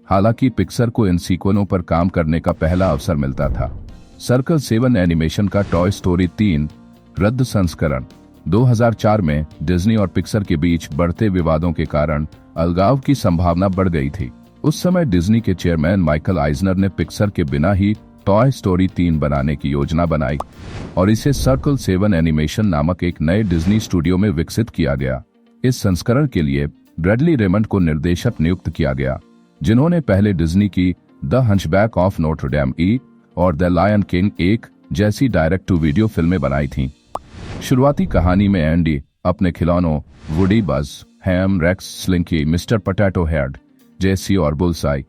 हालांकि पिक्सर को इन सीक्वलों पर काम करने का पहला अवसर मिलता था। सर्कल 7 एनिमेशन का टॉय स्टोरी 3 रद्द संस्करण 2004 में डिज्नी और पिक्सर के बीच बढ़ते विवादों के कारण अलगाव की संभावना बढ़ गई थी। उस समय डिज्नी के चेयरमैन माइकल आइजनर ने पिक्सर के बिना ही टॉय स्टोरी 3 बनाने की योजना बनाई और इसे सर्कल 7 एनिमेशन नामक एक नए डिज्नी स्टूडियो में विकसित किया गया। इस संस्करण के लिए ब्रैडली रेमंड को निर्देशक नियुक्त किया गया, जिन्होंने पहले डिज्नी की द हंचबैक ऑफ नोटर डेम और द लायन किंग 1 जैसी डायरेक्ट टू वीडियो फिल्में बनाई थीं। शुरुआती कहानी में एंडी अपने खिलौनों Woody, Buzz, Hamm, Rex, Slinky, Mr Potato Head, Jessie और बुलसाई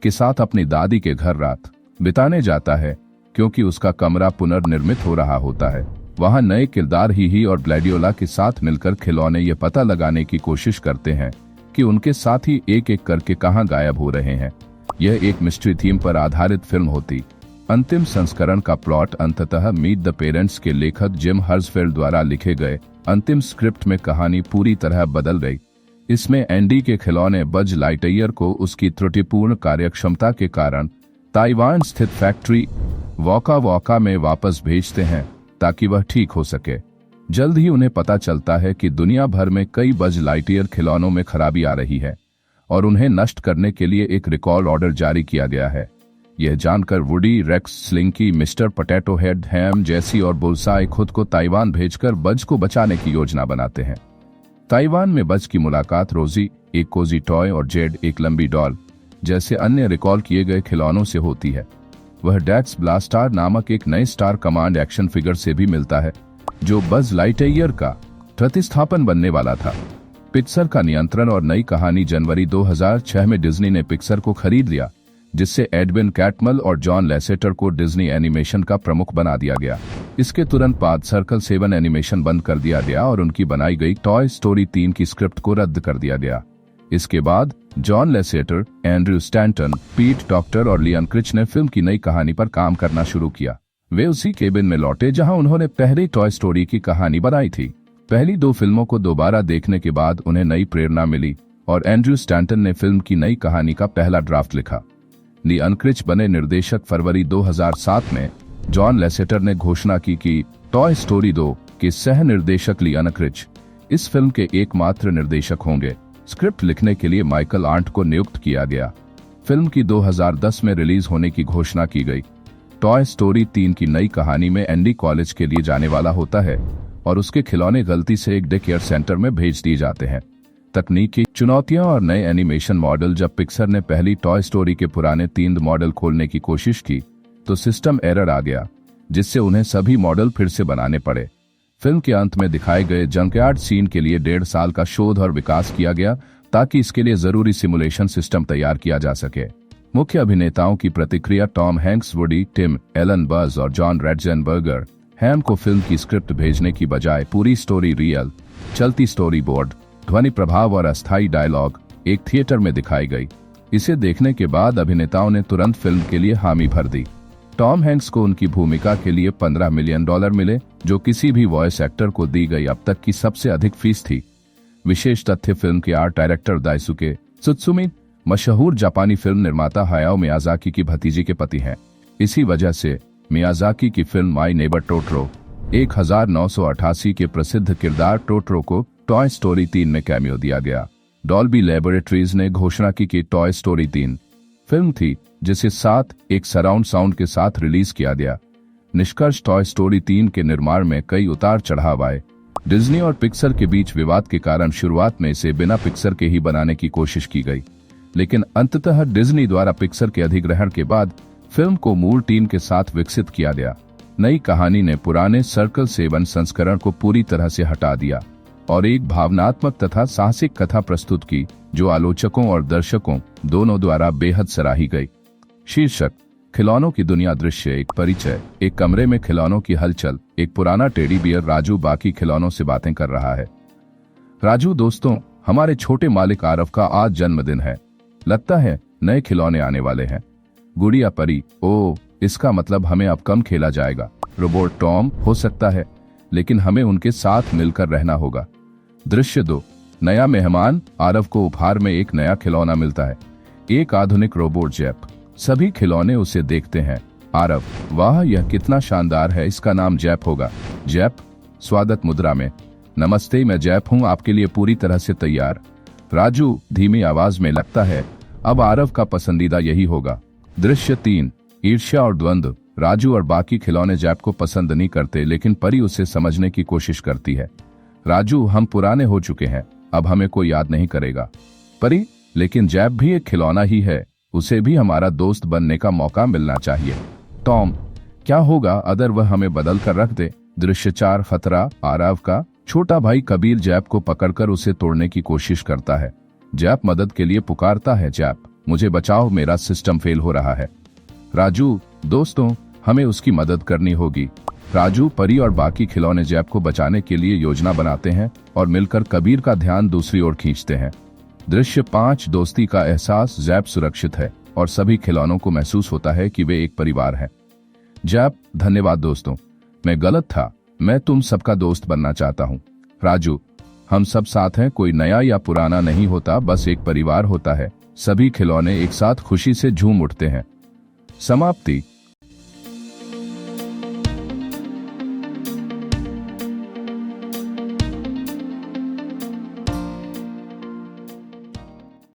के साथ अपनी दादी के घर रात बिताने जाता है, क्योंकि उसका कमरा पुनर्निर्मित हो रहा होता है। वहां नए किरदार ही और ग्लैडियोला के साथ मिलकर खिलौने ये पता लगाने की कोशिश करते हैं कि उनके साथी एक एक करके कहां गायब हो रहे हैं। यह एक मिस्ट्री थीम पर आधारित फिल्म होती। अंतिम संस्करण का प्लॉट अंततः मीट द पेरेंट्स के लेखक जिम हर्जफेल्ड द्वारा लिखे गए अंतिम स्क्रिप्ट में कहानी पूरी तरह बदल गई। इसमें एंडी के खिलौने बज लाइटईयर को उसकी त्रुटिपूर्ण कार्यक्षमता के कारण ताइवान स्थित फैक्ट्री वॉका वॉका में वापस भेजते हैं ताकि वह ठीक हो सके। जल्द ही उन्हें पता चलता है कि दुनिया भर में कई बज लाइटईयर खिलौनों में खराबी आ रही है और उन्हें नष्ट करने के लिए एक रिकॉल ऑर्डर जारी किया गया है। यह जानकर Woody, Rex, Slinky, Mr Potato Head, Hamm, Jessie और बुलसाई खुद को ताइवान भेजकर बज को बचाने की योजना बनाते हैं। ताइवान में बज की मुलाकात रोजी, एक कोजी टॉय, और जेड, एक लंबी डॉल जैसे अन्य रिकॉल किए गए खिलौनों से होती है। वह डैक्स ब्लास्टार नामक एक नए स्टार कमांड एक्शन फिगर से भी मिलता है, जो बज लाइटईयर का प्रतिस्थापन बनने वाला था। पिक्सर का नियंत्रण और नई कहानी जनवरी 2006 में डिज्नी ने पिक्सर को खरीद लिया, जिससे एडविन कैटमल और जॉन लेसेटर को डिज्नी एनिमेशन का प्रमुख बना दिया गया। इसके तुरंत बाद सर्कल 7 एनिमेशन बंद कर दिया गया और उनकी बनाई गई टॉय स्टोरी 3 की स्क्रिप्ट को रद्द कर दिया गया। इसके बाद जॉन लेसेटर, एंड्रयू स्टैंटन, पीट डॉक्टर और लियन क्रिच ने फिल्म की नई कहानी पर काम करना शुरू किया। वे उसी केबिन में लौटे जहां उन्होंने पहली टॉय स्टोरी की कहानी बनाई थी। पहली 2 फिल्मों को दोबारा देखने के बाद उन्हें नई प्रेरणा मिली और एंड्रयू स्टैंटन ने फिल्म की नई कहानी का पहला ड्राफ्ट लिखा। लियन क्रिच बने निर्देशक। फरवरी 2007 में जॉन लेसेटर ने घोषणा की कि टॉय स्टोरी 2 के सह निर्देशक लियन क्रिच इस फिल्म के एकमात्र निर्देशक होंगे। स्क्रिप्ट लिखने के लिए माइकल आर्ंट को नियुक्त किया गया। फिल्म की 2010 में रिलीज होने की घोषणा की गई। टॉय स्टोरी 3 की नई कहानी में एंडी कॉलेज के लिए जाने वाला होता है और उसके खिलौने गलती से एक डे केयर सेंटर में भेज दिए जाते हैं। तकनीकी चुनौतियां और नए एनिमेशन मॉडल। जब पिक्सर ने पहली टॉय स्टोरी के पुराने 3 मॉडल खोलने की कोशिश की तो सिस्टम एरर आ गया, जिससे उन्हें सभी मॉडल फिर से बनाने पड़े। फिल्म के अंत में दिखाए गए जंकयार्ड सीन के लिए 1.5 साल का शोध और विकास किया गया ताकि इसके लिए जरूरी सिमुलेशन सिस्टम तैयार किया जा सके। मुख्य अभिनेताओं की प्रतिक्रिया। Tom Hanks, Woody, Tim Allen, Buzz और जॉन रैट्जेनबर्गर। हैम को फिल्म की स्क्रिप्ट भेजने की बजाय पूरी स्टोरी रियल, चलती स्टोरी बोर्ड, ध्वनि प्रभाव और अस्थायी डायलॉग एक थिएटर में दिखाई गई। इसे देखने के बाद अभिनेताओं ने तुरंत फिल्म के लिए हामी भर दी। टॉम हैंक्स को उनकी भूमिका के लिए $15 मिलियन मिले, जो किसी भी वॉइस एक्टर को दी गई अब तक की सबसे अधिक फीस थी। विशेष तथ्य। फिल्म के आर्ट डायरेक्टर दाइसुके त्सुत्सुमी मशहूर जापानी फिल्म निर्माता हायाओ मियाजाकी की भतीजी के पति हैं। इसी वजह से मियाजाकी की फिल्म माय नेबर टोटरो 1988 के प्रसिद्ध किरदार टोटरो को टॉय स्टोरी 3 में कैमियो दिया गया। डॉल्बी लैबोरेटरीज ने घोषणा की कि टॉय स्टोरी 3 फिल्म थी जिसे 7 एक सराउंड साउंड के साथ रिलीज किया गया। निष्कर्ष, टॉय स्टोरी 3 के निर्माण में कई उतार चढ़ाव आए। डिज्नी और पिक्सर के बीच विवाद के कारण शुरुआत में इसे बिना पिक्सर के ही बनाने की कोशिश की गई, लेकिन अंततः डिज्नी द्वारा पिक्सर के अधिग्रहण के बाद फिल्म को मूल टीम के साथ विकसित किया गया। नई कहानी ने पुराने सर्कल 7 संस्करण को पूरी तरह से हटा दिया और एक भावनात्मक तथा साहसिक कथा प्रस्तुत की जो आलोचकों और दर्शकों दोनों द्वारा बेहद सराही गई। शीर्षक: खिलौनों की दुनिया। दृश्य: एक परिचय। एक कमरे में खिलौनों की हलचल। एक पुराना टेडी बियर राजू बाकी खिलौनों से बातें कर रहा है। राजू, दोस्तों, हमारे छोटे मालिक आरव का आज जन्मदिन है। लगता है नए खिलौने आने वाले हैं। गुड़िया परी: ओह, इसका मतलब हमें अब कम खेला जाएगा। रोबोट टॉम: हो सकता है, लेकिन हमें उनके साथ मिलकर रहना होगा। दृश्य 2। नया मेहमान। आरव को उपहार में एक नया खिलौना मिलता है, एक आधुनिक रोबोट जैप। सभी खिलौने उसे देखते हैं। आरव: वाह, यह कितना शानदार है, इसका नाम जैप होगा। जैप स्वागत मुद्रा में: नमस्ते, मैं जैप हूँ, आपके लिए पूरी तरह से तैयार। राजू धीमी आवाज में: लगता है अब आरव का पसंदीदा यही होगा। दृश्य 3। ईर्ष्या और द्वंद्व। राजू और बाकी खिलौने जैप को पसंद नहीं करते, लेकिन परी उसे समझने की कोशिश करती है। राजू: हम पुराने हो चुके हैं, अब हमें कोई याद नहीं करेगा। परी: लेकिन जैप भी एक खिलौना ही है, उसे भी हमारा दोस्त बनने का मौका मिलना चाहिए। टॉम: क्या होगा अगर वह हमें बदल कर रख दे। दृश्य 4। खतरा। आरव का छोटा भाई कबीर जैप को पकड़कर उसे तोड़ने की कोशिश करता है। जैप मदद के लिए पुकारता है: जैप, मुझे बचाओ, मेरा सिस्टम फेल हो रहा है। राजू: दोस्तों, हमें उसकी मदद करनी होगी। राजू, परी और बाकी खिलौने जैप को बचाने के लिए योजना बनाते हैं और मिलकर कबीर का ध्यान दूसरी ओर खींचते हैं। दृश्य 5। दोस्ती का एहसास। जैप सुरक्षित है और सभी खिलौनों को महसूस होता है कि वे एक परिवार हैं। जैप: धन्यवाद दोस्तों, मैं गलत था, मैं तुम सबका दोस्त बनना चाहता हूँ। राजू: हम सब साथ हैं, कोई नया या पुराना नहीं होता, बस एक परिवार होता है। सभी खिलौने एक साथ खुशी से झूम उठते हैं। समाप्ति।